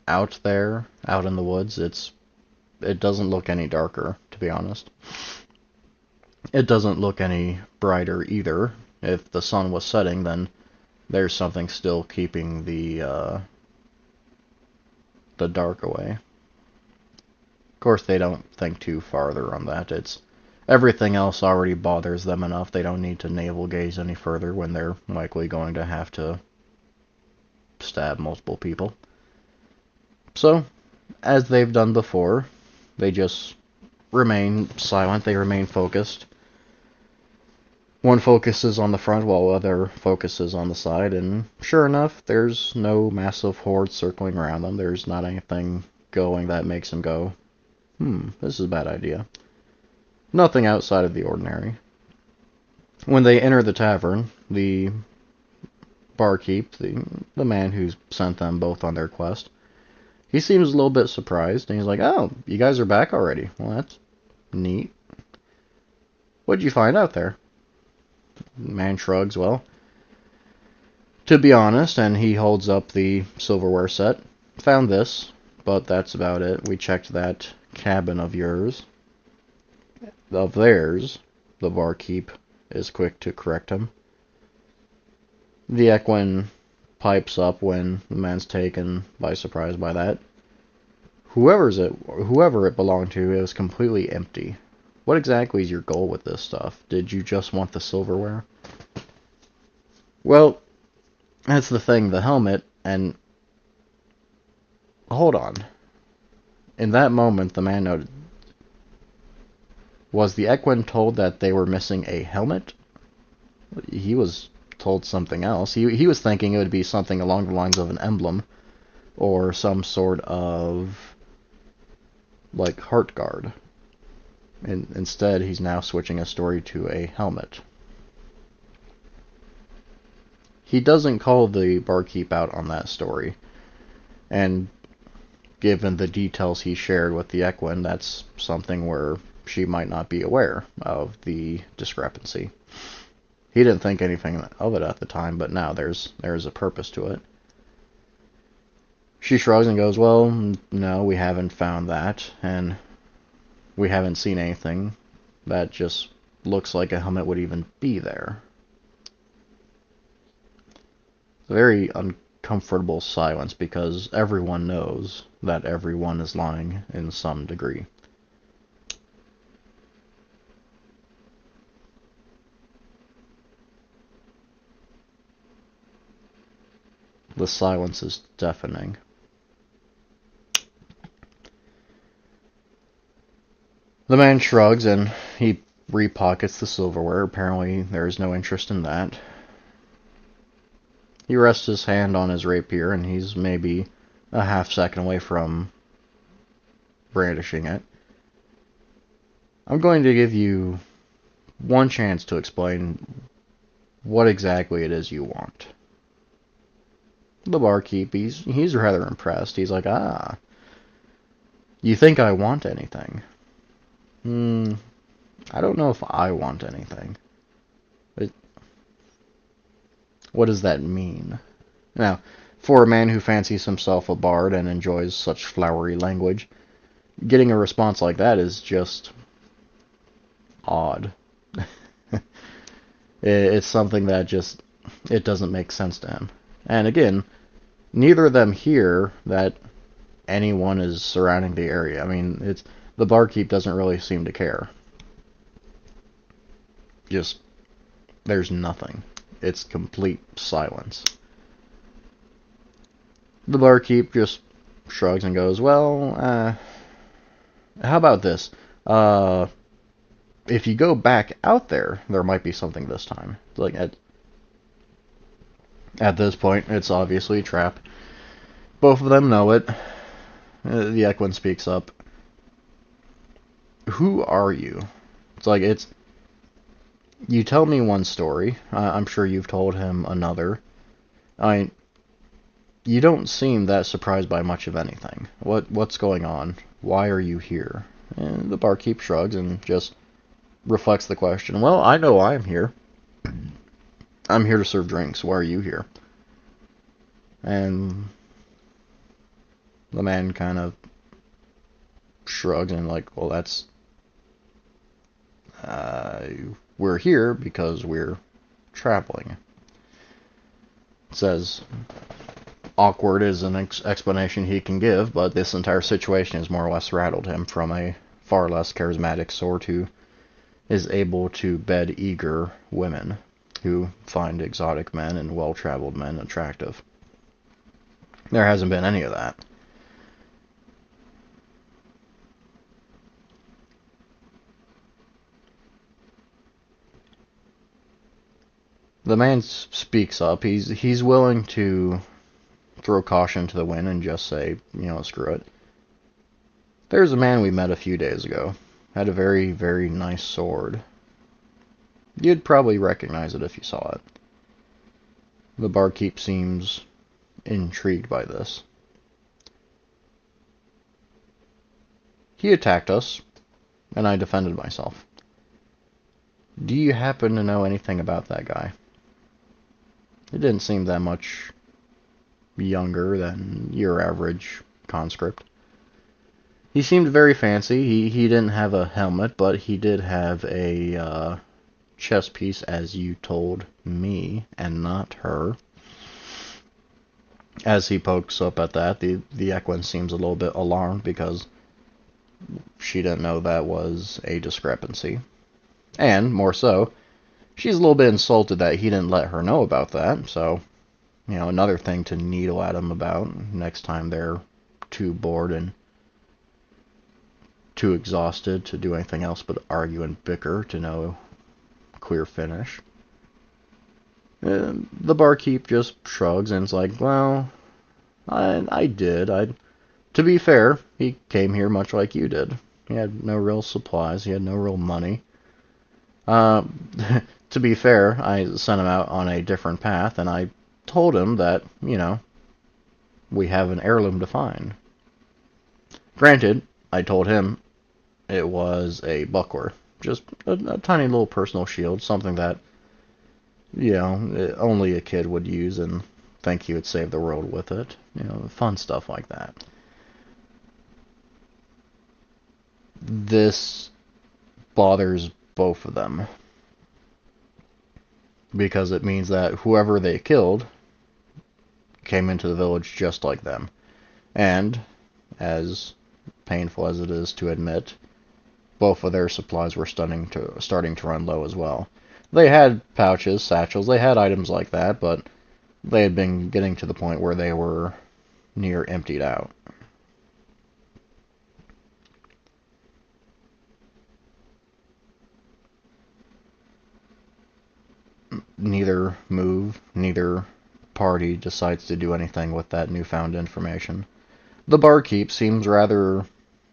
out there, out in the woods, it doesn't look any darker, to be honest. It doesn't look any brighter either. If the sun was setting, then there's something still keeping the dark away. Of course, they don't think too farther on that. It's everything else already bothers them enough. They don't need to navel gaze any further when they're likely going to have to stab multiple people. So, as they've done before, they just remain silent. They remain focused. One focuses on the front while other focuses on the side, and sure enough, there's no massive horde circling around them. There's not anything going that makes them go, this is a bad idea. Nothing outside of the ordinary. When they enter the tavern, the barkeep, the man who sent them both on their quest, he seems a little bit surprised, and he's like, oh, you guys are back already. Well, that's neat. What'd you find out there? The man shrugs, well, to be honest, and he holds up the silverware set. Found this, but that's about it. We checked that cabin of yours. Of theirs, the barkeep is quick to correct him. The Equine pipes up when the man's taken by surprise by that. Whoever it belonged to, it was completely empty. What exactly is your goal with this stuff? Did you just want the silverware? Well, that's the thing, the helmet, and... Hold on. In that moment, the man noted... Was the Equine told that they were missing a helmet? He was told something else. He was thinking it would be something along the lines of an emblem, or some sort of, like, heart guard. And instead, he's now switching his story to a helmet. He doesn't call the barkeep out on that story, and given the details he shared with the Equine, that's something where she might not be aware of the discrepancy. He didn't think anything of it at the time, but now there's a purpose to it. She shrugs and goes, well, no, we haven't found that, and we haven't seen anything that just looks like a helmet would even be there. It's a very uncomfortable silence because everyone knows that everyone is lying in some degree. The silence is deafening. The man shrugs and he repockets the silverware. Apparently there is no interest in that. He rests his hand on his rapier and he's maybe a half second away from brandishing it. I'm going to give you one chance to explain what exactly it is you want. The barkeep, he's rather impressed. He's like, you think I want anything? I don't know if I want anything. But what does that mean? Now, for a man who fancies himself a bard and enjoys such flowery language, getting a response like that is just odd. It's something that just, it doesn't make sense to him. And again, neither of them hear that anyone is surrounding the area. I mean, the barkeep doesn't really seem to care. Just, there's nothing. It's complete silence. The barkeep just shrugs and goes, well, how about this? If you go back out there, there might be something this time. Like, at this point, it's obviously a trap. Both of them know it. The Equine speaks up. Who are you? It's like, you tell me one story. I'm sure you've told him another. You don't seem that surprised by much of anything. What's going on? Why are you here? And the barkeep shrugs and just reflects the question. Well, I know I'm here. I'm here to serve drinks. Why are you here? And The man kind of shrugs and like, well, that's we're here because we're traveling. It says awkward is an explanation he can give, but this entire situation has more or less rattled him from a far less charismatic sort who is able to bed eager women who find exotic men and well-traveled men attractive. There hasn't been any of that. The man speaks up. He's willing to throw caution to the wind and just say, screw it. There's a man we met a few days ago. Had a very, very nice sword. You'd probably recognize it if you saw it. The barkeep seems intrigued by this. He attacked us, and I defended myself. Do you happen to know anything about that guy? It didn't seem that much younger than your average conscript. He seemed very fancy. He didn't have a helmet, but he did have a chest piece, as you told me, and not her. As he pokes up at that, the Equine seems a little bit alarmed because she didn't know that was a discrepancy. And, more so, she's a little bit insulted that he didn't let her know about that, so, another thing to needle at him about next time they're too bored and too exhausted to do anything else but argue and bicker to no clear finish. The barkeep just shrugs and is like, well, I did. To be fair, he came here much like you did. He had no real supplies. He had no real money. To be fair, I sent him out on a different path, and I told him that, we have an heirloom to find. Granted, I told him it was a buckler. Just a tiny little personal shield, something that, only a kid would use and think he would save the world with it. Fun stuff like that. This bothers both of them, because it means that whoever they killed came into the village just like them. And, as painful as it is to admit, both of their supplies were starting to run low as well. They had pouches, satchels, they had items like that, but they had been getting to the point where they were near emptied out. Neither party decides to do anything with that newfound information. The barkeep seems rather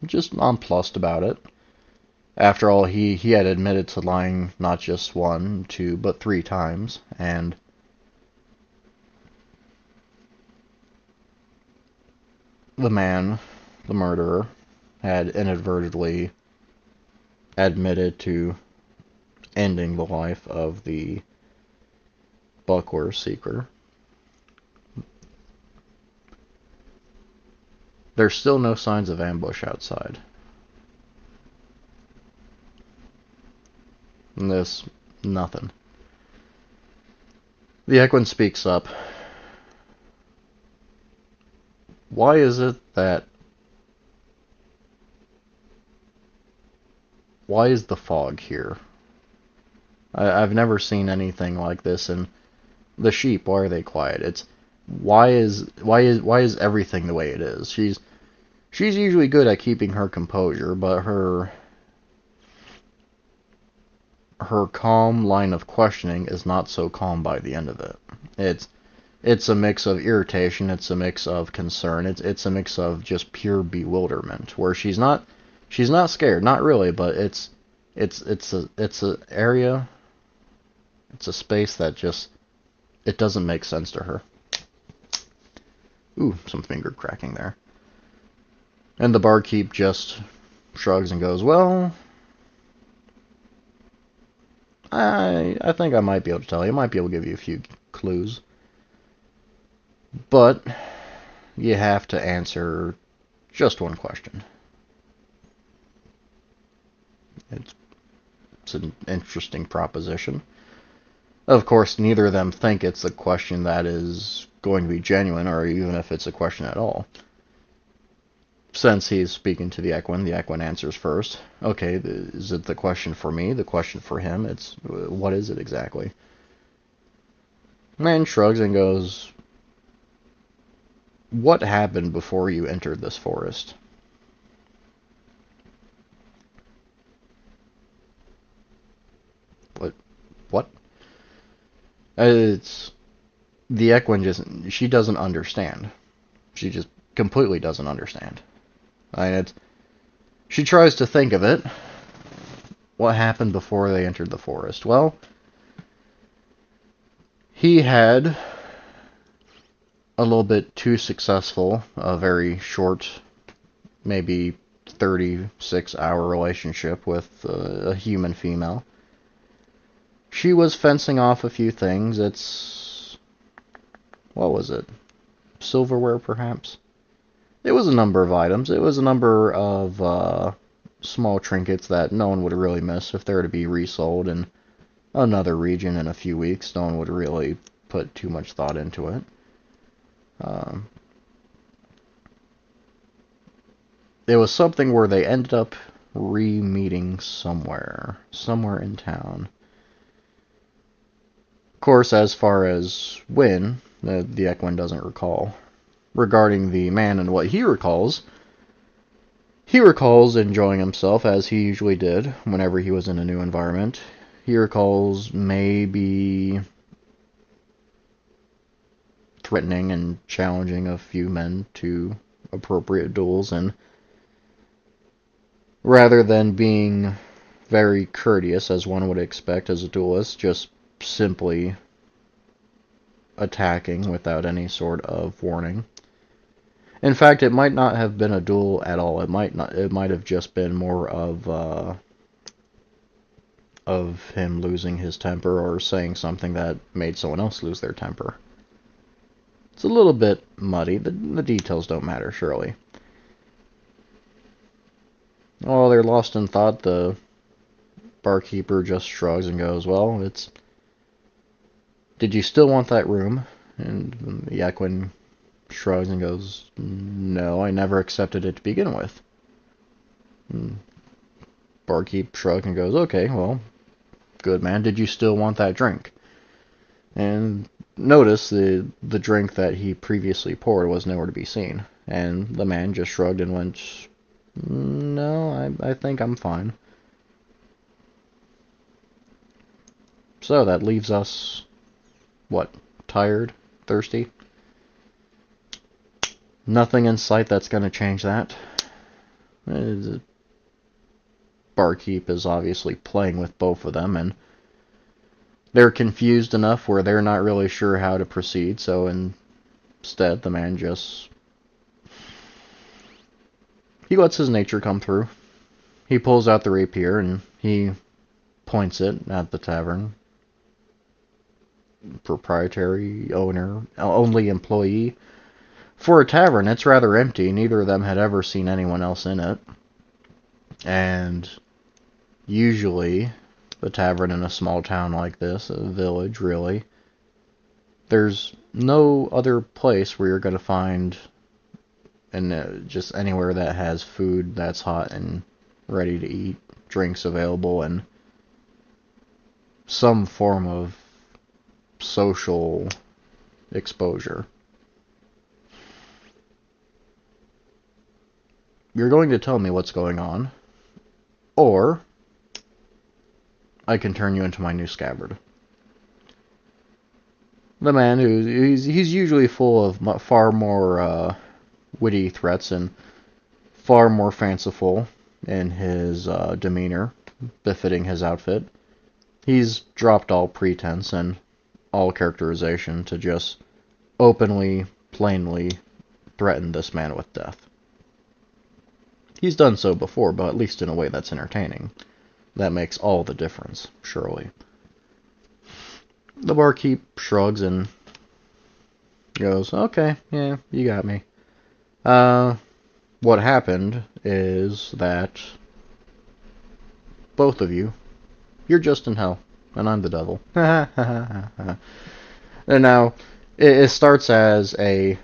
just nonplussed about it. After all, he had admitted to lying not just 1, 2, but 3 times, and the man, the murderer, had inadvertently admitted to ending the life of the buckler seeker. There's still no signs of ambush outside. And this, nothing. The Equine speaks up. Why is it that... Why is the fog here? I've never seen anything like this, and the sheep, why are they quiet? It's why is everything the way it is? She's usually good at keeping her composure, but her calm line of questioning is not so calm by the end of it. It's a mix of irritation, it's a mix of concern, it's a mix of just pure bewilderment, where she's not scared, not really, but it's a area, it's a space that just, it doesn't make sense to her. Ooh, some finger cracking there. And the barkeep just shrugs and goes, well, I think I might be able to tell you. I might be able to give you a few clues. But you have to answer Just one question. It's an interesting proposition. Of course, neither of them think it's a question that is going to be genuine, or even if it's a question at all. Since he's speaking to the Equine answers first. Okay, is it the question for me, the question for him? It's, what is it exactly? Man shrugs and goes, what happened before you entered this forest? What? It's the Equine she doesn't understand. She just completely doesn't understand. She tries to think of it. What happened before they entered the forest? Well, he had a little bit too successful, a very short, maybe 36-hour relationship with a human female. She was fencing off a few things. What was it? Silverware, perhaps? It was a number of items. It was a number of small trinkets that no one would really miss if they were to be resold in another region in a few weeks. No one would really put too much thought into it. It was something where they ended up re-meeting somewhere in town. Of course, as far as when, the Equine doesn't recall. Regarding the man and what he recalls enjoying himself as he usually did whenever he was in a new environment. He recalls maybe threatening and challenging a few men to appropriate duels, and rather than being very courteous as one would expect as a duelist, just simply attacking without any sort of warning. In fact, it might not have been a duel at all. It might have just been more of him losing his temper or saying something that made someone else lose their temper. It's a little bit muddy. The details don't matter, surely. While they're lost in thought, the barkeeper just shrugs and goes, well, did you still want that room? And the Equine shrugs and goes, no, I never accepted it to begin with. And barkeep shrugs and goes, okay, well, good man, did you still want that drink? And notice the drink that he previously poured was nowhere to be seen. And the man just shrugged and went, no, I think I'm fine. So that leaves us, what, tired, thirsty? Nothing in sight that's going to change that. The barkeep is obviously playing with both of them, and they're confused enough where they're not really sure how to proceed, so instead the man he lets his nature come through. He pulls out the rapier and he points it at the tavern. Proprietary owner, only employee. For a tavern, it's rather empty. Neither of them had ever seen anyone else in it. And usually, the tavern in a small town like this, a village really, there's no other place where you're going to find just anywhere that has food that's hot and ready to eat, drinks available, and some form of social exposure. You're going to tell me what's going on, or I can turn you into my new scabbard. The man he's usually full of far more witty threats and far more fanciful in his demeanor, befitting his outfit. He's dropped all pretense and all characterization to just openly, plainly threaten this man with death. He's done so before, but at least in a way that's entertaining. That makes all the difference, surely. The barkeep shrugs and goes, okay, yeah, you got me. what happened is that both of you, you're just in hell, and I'm the devil. And now, it starts as a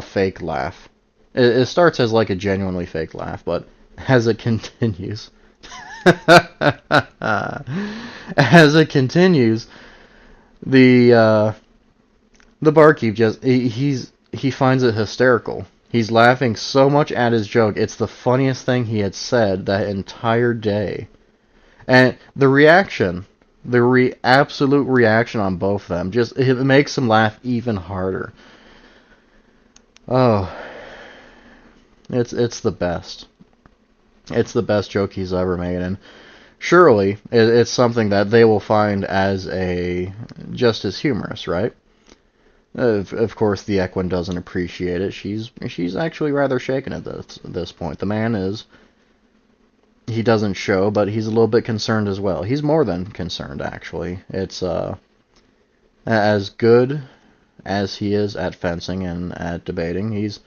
fake laugh. It starts as like a genuinely fake laugh, but as it continues, as it continues, the the barkeep he finds it hysterical. He's laughing so much at his joke. It's the funniest thing he had said that entire day. And the reaction, absolute reaction on both of them, just it makes him laugh even harder. Oh, it's the best. It's the best joke he's ever made, and surely it's something that they will find just as humorous, right? Of course, the Equine doesn't appreciate it. She's actually rather shaken at this point. The man is. He doesn't show, but he's a little bit concerned as well. He's more than concerned, actually. It's as good as he is at fencing and at debating. His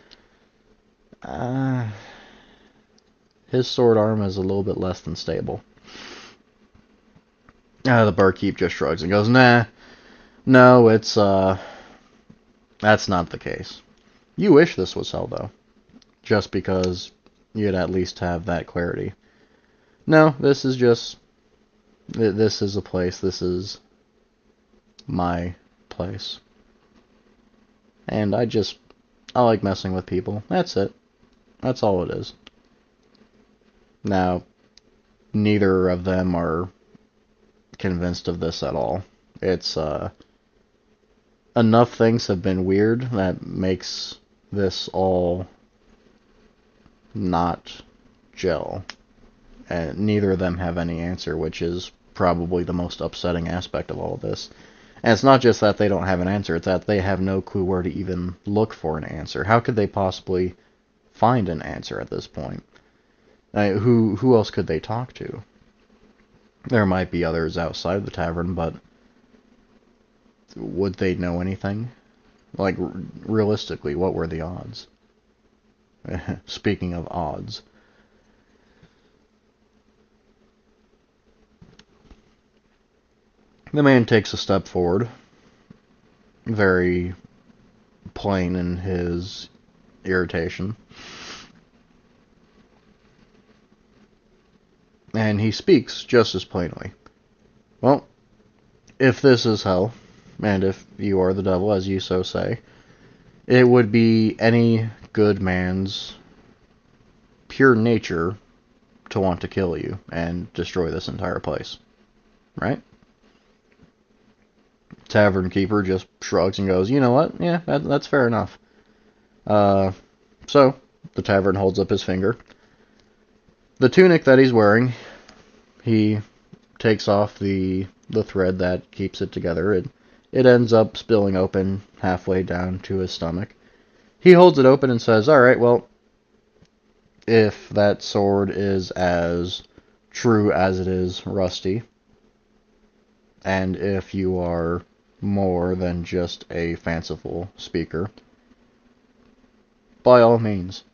sword arm is a little bit less than stable. The barkeep just shrugs and goes, "Nah, no, that's not the case. You wish this was hell, though, just because you'd at least have that clarity. No, this is a place. This is my place. And I like messing with people. That's it. That's all it is." Now, neither of them are convinced of this at all. It's, enough things have been weird that makes this all not gel. And neither of them have any answer, which is probably the most upsetting aspect of all of this. And it's not just that they don't have an answer, it's that they have no clue where to even look for an answer. How could they possibly find an answer at this point? Who else could they talk to? There might be others outside the tavern, but would they know anything? Like, realistically, what were the odds? Speaking of odds. The man takes a step forward, very plain in his irritation. And he speaks just as plainly. "Well, if this is hell, and if you are the devil, as you so say, it would be any good man's pure nature to want to kill you and destroy this entire place. Right?" Tavern keeper just shrugs and goes, "You know what? Yeah, that's fair enough." So, the tavern holds up his finger. The tunic that he's wearing, he takes off the thread that keeps it together. It ends up spilling open halfway down to his stomach. He holds it open and says, "Alright, well, if that sword is as true as it is rusty, and if you are more than just a fanciful speaker, by all means."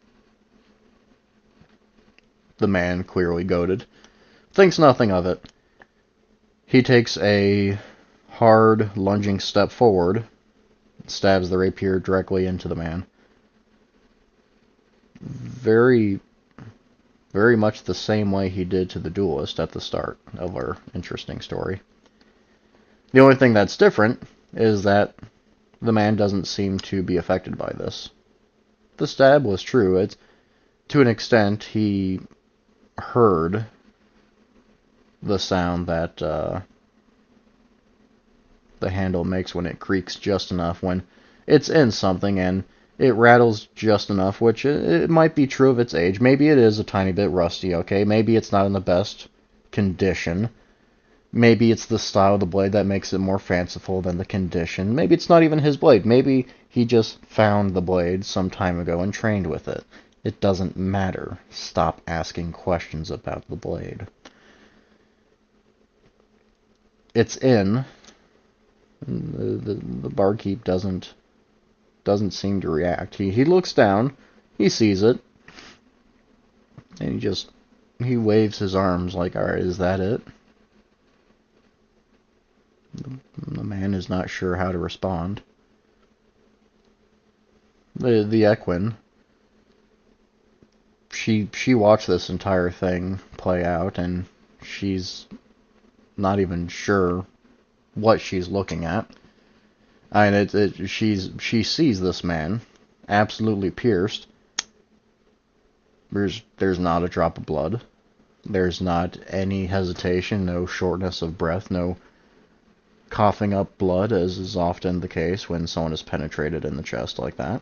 The man, clearly goaded, thinks nothing of it. He takes a hard, lunging step forward, stabs the rapier directly into the man. Very, very much the same way he did to the duelist at the start of our interesting story. The only thing that's different is that the man doesn't seem to be affected by this. The stab was true. To an extent, he heard the sound that the handle makes when it creaks just enough, when it's in something, and it rattles just enough, which it might be true of its age. Maybe it is a tiny bit rusty, okay? Maybe it's not in the best condition. Maybe it's the style of the blade that makes it more fanciful than the condition. Maybe it's not even his blade. Maybe he just found the blade some time ago and trained with it. It doesn't matter. Stop asking questions about the blade. It's in. The barkeep doesn't doesn't seem to react. He looks down, he sees it, and he waves his arms like, alright, is that it? The man is not sure how to respond. The equine, she watched this entire thing play out, and she's not even sure what she's looking at. She sees this man absolutely pierced. There's not a drop of blood. There's not any hesitation, no shortness of breath, no coughing up blood, as is often the case when someone is penetrated in the chest like that.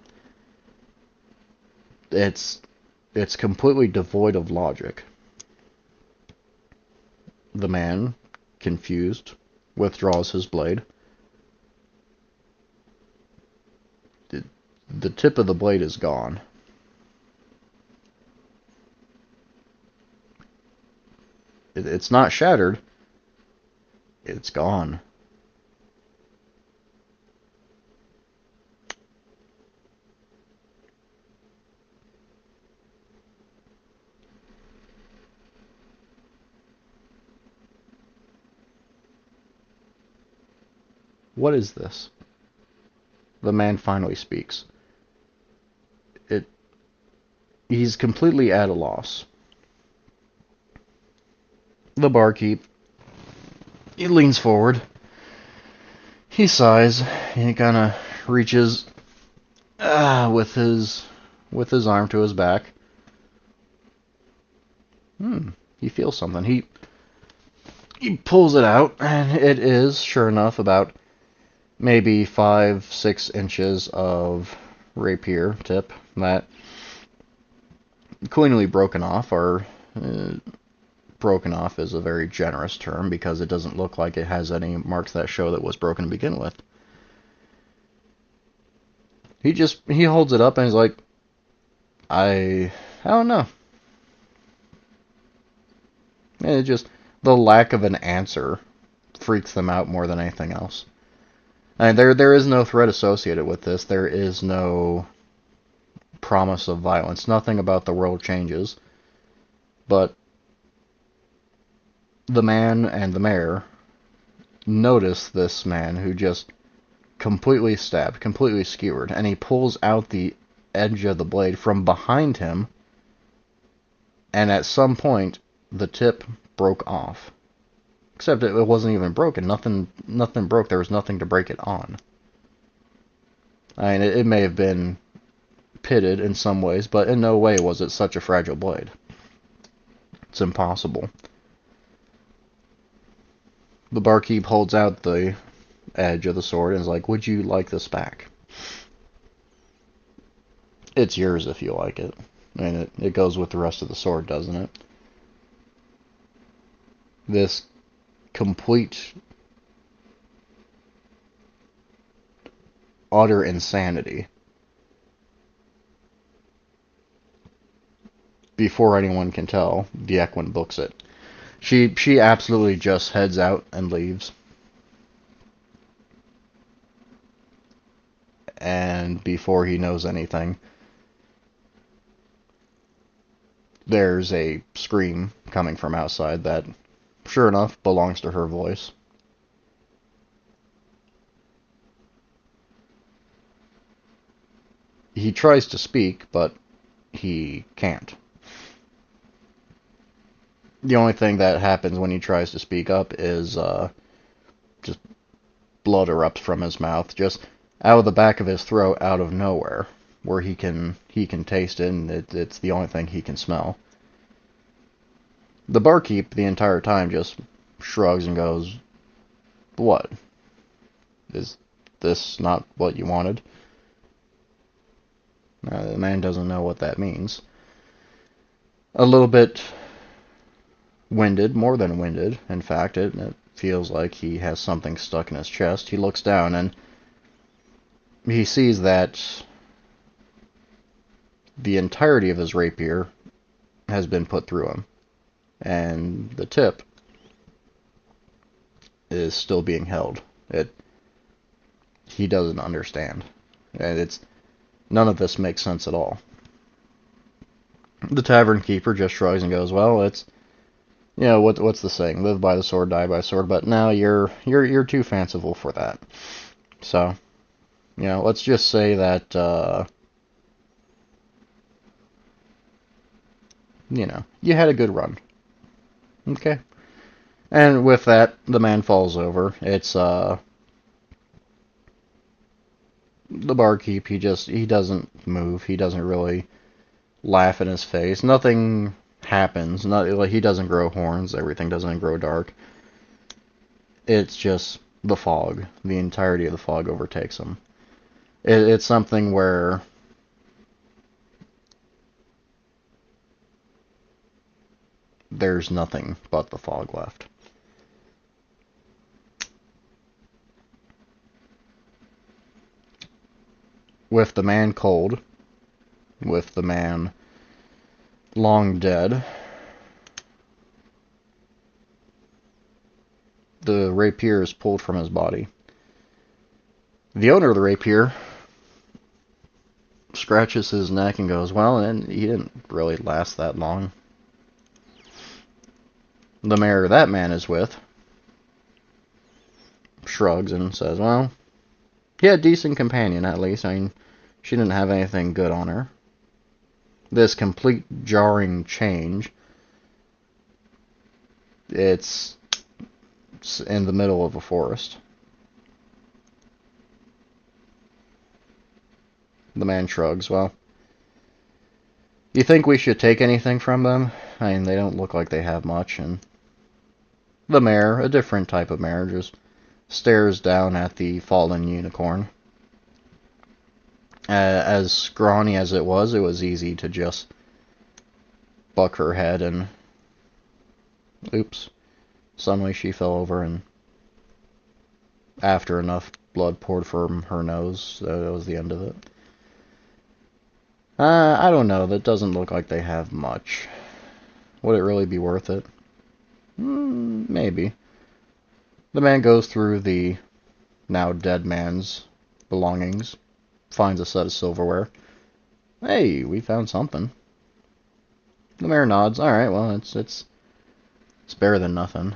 It's completely devoid of logic. The man, confused, withdraws his blade. The tip of the blade is gone. It's not shattered. It's gone. What is this? The man finally speaks. He's completely at a loss. The barkeep, he leans forward. He sighs. He kind of reaches with his arm to his back. He feels something. He pulls it out, and it is, sure enough, about maybe 5-6 inches of rapier tip that cleanly broken off, or broken off is a very generous term because it doesn't look like it has any marks that show that it was broken to begin with. He holds it up and he's like, I don't know. And the lack of an answer freaks them out more than anything else. And there is no threat associated with this. There is no promise of violence. Nothing about the world changes. But the man and the mayor notice this man who just completely stabbed, completely skewered, and he pulls out the edge of the blade from behind him, and at some point the tip broke off. Except it wasn't even broken. Nothing broke. There was nothing to break it on. I mean, it may have been pitted in some ways, but in no way was it such a fragile blade. It's impossible. The barkeep holds out the edge of the sword and is like, would you like this back? It's yours if you like it. I mean, it goes with the rest of the sword, doesn't it? This complete, utter insanity. Before anyone can tell, the Equine books it. She absolutely just heads out and leaves. And before he knows anything, there's a scream coming from outside that, sure enough, belongs to her voice. He tries to speak, but he can't. The only thing that happens when he tries to speak up is just blood erupts from his mouth, just out of the back of his throat, out of nowhere, where he can taste it, and it's the only thing he can smell. The barkeep the entire time just shrugs and goes, "What? Is this not what you wanted?" The man doesn't know what that means. A little bit winded, more than winded, in fact, it feels like he has something stuck in his chest. He looks down and he sees that the entirety of his rapier has been put through him, and the tip is still being held. He doesn't understand, and None of this makes sense at all. The tavern keeper just shrugs and goes, "Well, it's, what's the saying? Live by the sword, die by the sword." But now you're too fanciful for that. So, let's just say that you had a good run. Okay. And with that, the man falls over. It's the barkeep. He doesn't move. He doesn't really laugh in his face. Nothing happens. Not like he doesn't grow horns. Everything doesn't grow dark. It's just the fog. The entirety of the fog overtakes him. It's something where there's nothing but the fog left. With the man cold, with the man long dead, the rapier is pulled from his body. The owner of the rapier scratches his neck and goes, "Well, and he didn't really last that long." The mare that man is with shrugs and says, "Well, he had a decent companion, at least. I mean, she didn't have anything good on her." This complete jarring change. It's in the middle of a forest. The man shrugs. "Well, you think we should take anything from them? I mean, they don't look like they have much." And the mare, a different type of mare, just stares down at the fallen unicorn. As scrawny as it was easy to just buck her head and... Oops. Suddenly she fell over, and after enough blood poured from her nose, that was the end of it. I don't know. That doesn't look like they have much. Would it really be worth it? Maybe. The man goes through the now dead man's belongings, finds a set of silverware. "Hey, we found something." The mayor nods. "All right, well, it's better than nothing."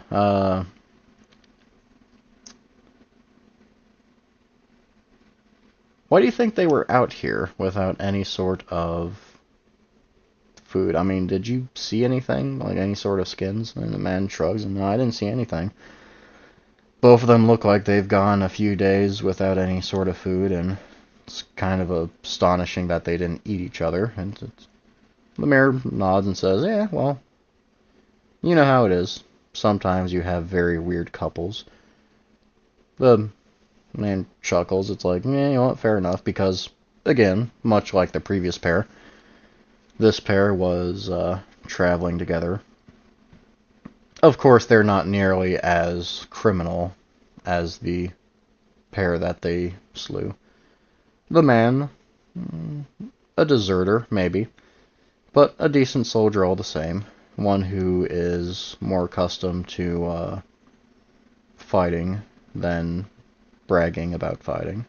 Why do you think they were out here without any sort of food? I mean, did you see anything? Like any sort of skins? And the man shrugs, and "No, I didn't see anything." Both of them look like they've gone a few days without any sort of food, and it's kind of astonishing that they didn't eat each other. And the mayor nods and says, "Yeah, well, you know how it is. Sometimes you have very weird couples." The man chuckles. It's like, "Yeah, you know what, fair enough," because, again, much like the previous pair, this pair was traveling together. Of course, they're not nearly as criminal as the pair that they slew. The man, a deserter, maybe, but a decent soldier all the same. One who is more accustomed to fighting than bragging about fighting.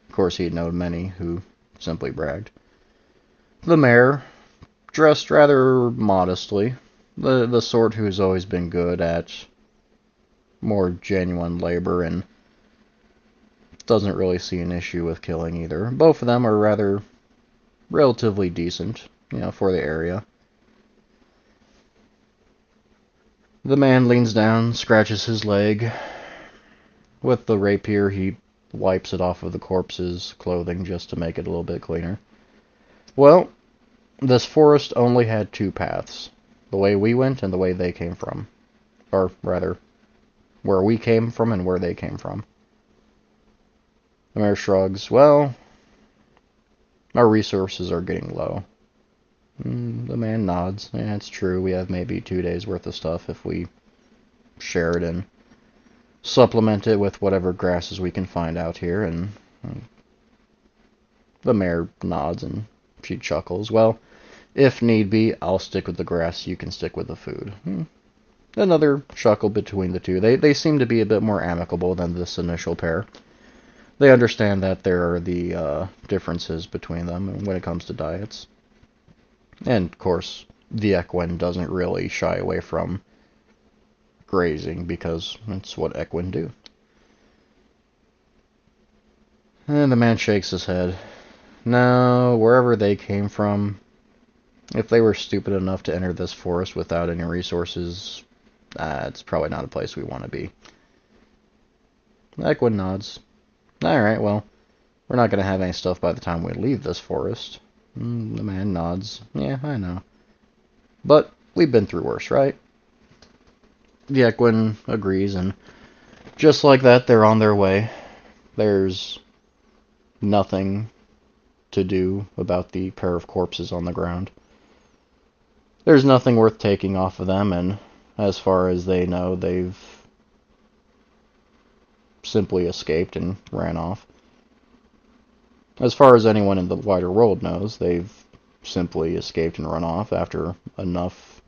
Of course, he'd known many who simply bragged. The mayor, dressed rather modestly, the sort who's always been good at more genuine labor and doesn't really see an issue with killing either. Both of them are relatively decent, for the area. The man leans down, scratches his leg. With the rapier, he wipes it off of the corpse's clothing just to make it a little bit cleaner. "Well, this forest only had two paths. The way we went and the way they came from. Or, rather, where we came from and where they came from." The mayor shrugs. "Well, our resources are getting low." The man nods. "Yeah, it's true. We have maybe 2 days worth of stuff if we share it and supplement it with whatever grasses we can find out here." And the mayor nods and she chuckles. "Well, if need be, I'll stick with the grass, you can stick with the food." Another chuckle between the two. They seem to be a bit more amicable than this initial pair. they understand that there are the differences between them when it comes to diets. And, of course, the equine doesn't really shy away from grazing because it's what equine do. And the man shakes his head. No, wherever they came from, if they were stupid enough to enter this forest without any resources, it's probably not a place we want to be. Equine nods. Alright, well, we're not going to have any stuff by the time we leave this forest. The man nods. Yeah, I know. But we've been through worse, right? The equine agrees, and just like that, they're on their way. There's nothing to do about the pair of corpses on the ground. There's nothing worth taking off of them, and as far as they know, they've simply escaped and ran off. As far as anyone in the wider world knows, they've simply escaped and run off after enough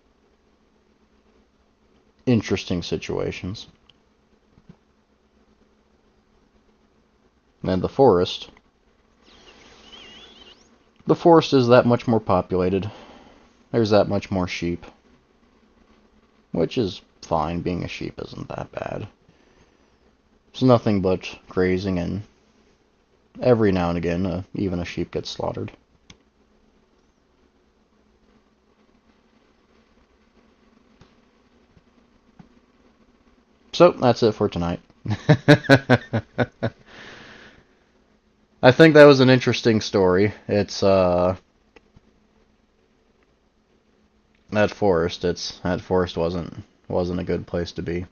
interesting situations. And the forest is that much more populated. There's that much more sheep. Which is fine, being a sheep isn't that bad. It's nothing but grazing, and every now and again, even a sheep gets slaughtered. So, that's it for tonight. I think that was an interesting story. It's, that forest wasn't a good place to be.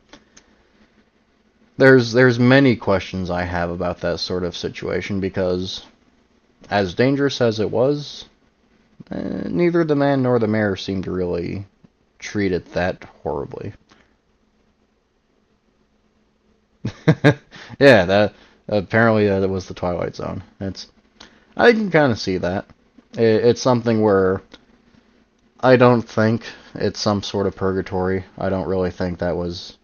There's many questions I have about that sort of situation, because as dangerous as it was, neither the man nor the mare seemed to really treat it that horribly. Yeah, that apparently that was the Twilight Zone. I can kind of see that. It's something where I don't think it's some sort of purgatory. I don't really think that was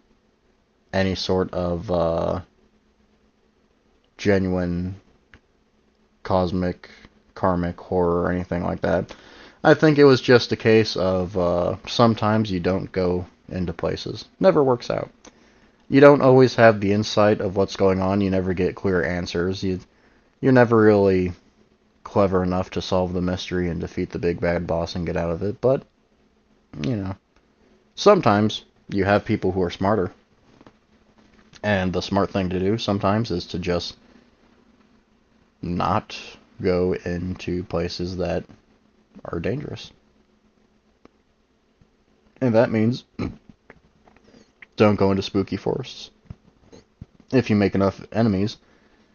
any sort of genuine cosmic, karmic horror or anything like that. I think it was just a case of sometimes you don't go into places. Never works out. You don't always have the insight of what's going on. You never get clear answers. You're never really clever enough to solve the mystery and defeat the big bad boss and get out of it. But, you know, sometimes you have people who are smarter. And the smart thing to do sometimes is to just not go into places that are dangerous. And that means don't go into spooky forests. If you make enough enemies,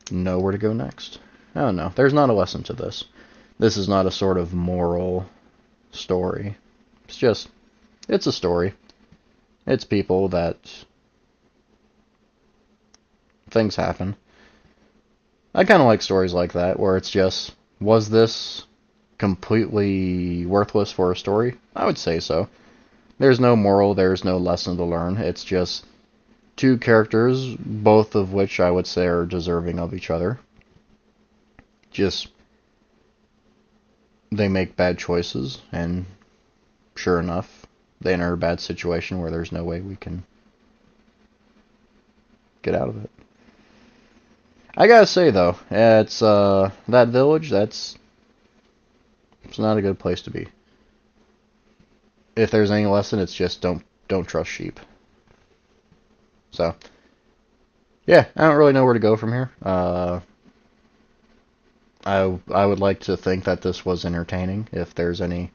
know where to go next. I don't know. There's not a lesson to this. This is not a sort of moral story. It's a story. It's people that things happen. I kind of like stories like that, where it's just, was this completely worthless for a story? I would say so. There's no moral, there's no lesson to learn. It's just two characters, both of which I would say are deserving of each other. Just, they make bad choices, and sure enough, they enter a bad situation where there's no way we can get out of it. I gotta say though, it's that village, it's not a good place to be. If there's any lesson, it's just don't trust sheep. So, yeah, I don't really know where to go from here. I would like to think that this was entertaining. If there's any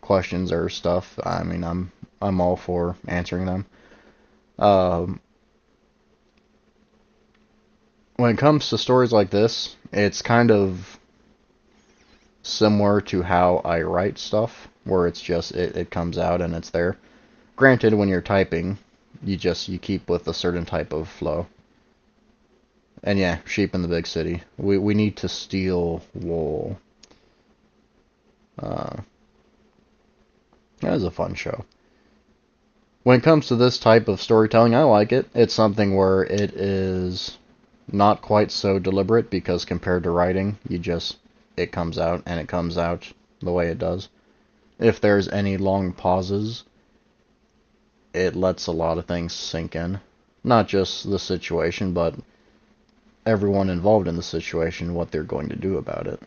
questions or stuff, I mean, I'm all for answering them. When it comes to stories like this, it's kind of similar to how I write stuff, where it's just it comes out and it's there. Granted, when you're typing, you keep with a certain type of flow. And yeah, sheep in the big city. We need to steal wool. That was a fun show. When it comes to this type of storytelling, I like it. It's something where it is not quite so deliberate, because compared to writing, it comes out, and it comes out the way it does. If there's any long pauses, it lets a lot of things sink in. Not just the situation, but everyone involved in the situation, what they're going to do about it.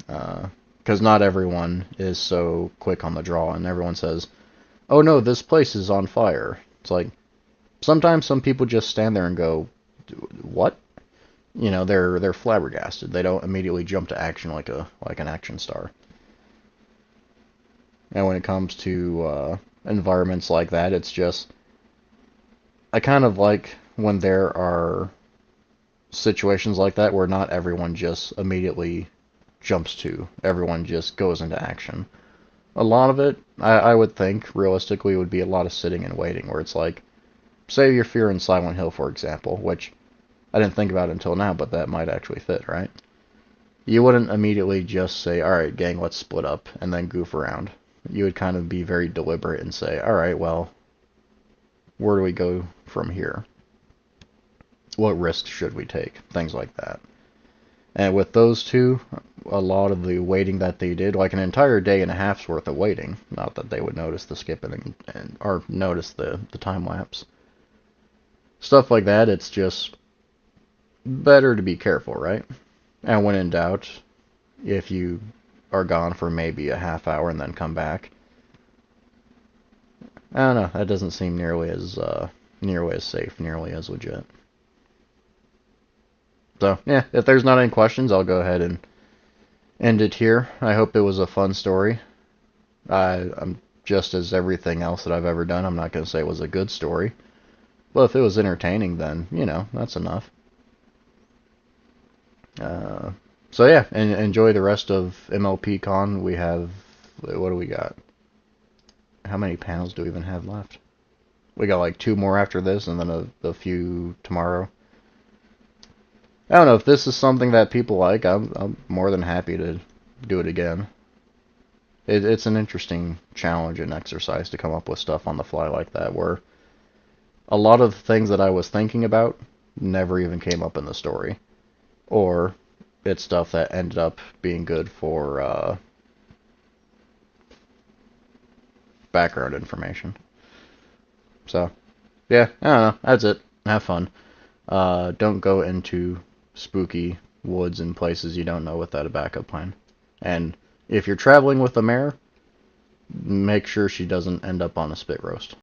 Because not everyone is so quick on the draw, and everyone says, oh no, this place is on fire. It's like, sometimes some people just stand there and go, what? You know, they're flabbergasted. They don't immediately jump to action like an action star. And when it comes to environments like that, it's just, I kind of like when there are situations like that where not everyone just immediately jumps to. Everyone just goes into action. A lot of it, I would think, realistically, would be a lot of sitting and waiting, where it's like, say your fear in Silent Hill, for example, which I didn't think about until now, but that might actually fit, right? You wouldn't immediately just say, alright, gang, let's split up, and then goof around. You would kind of be very deliberate and say, alright, well, where do we go from here? What risks should we take? Things like that. And with those two, a lot of the waiting that they did, like an entire day and a half's worth of waiting, not that they would notice the skipping or notice the time lapse. Stuff like that, it's just better to be careful, right? And when in doubt, if you are gone for maybe a half hour and then come back, I don't know, that doesn't seem nearly as safe, nearly as legit. So, yeah, if there's not any questions, I'll go ahead and end it here. I hope it was a fun story. I'm just as everything else that I've ever done, I'm not going to say it was a good story. But if it was entertaining, then, you know, that's enough. So yeah, and enjoy the rest of MLP Con. We have, what do we got? How many panels do we even have left? We got like 2 more after this, and then a few tomorrow. I don't know if this is something that people like. I'm more than happy to do it again. It's an interesting challenge and exercise to come up with stuff on the fly like that, where a lot of things that I was thinking about never even came up in the story. Or it's stuff that ended up being good for background information. So, yeah, I don't know. That's it. Have fun. Don't go into spooky woods and places you don't know without a backup plan. And if you're traveling with a mare, make sure she doesn't end up on a spit roast.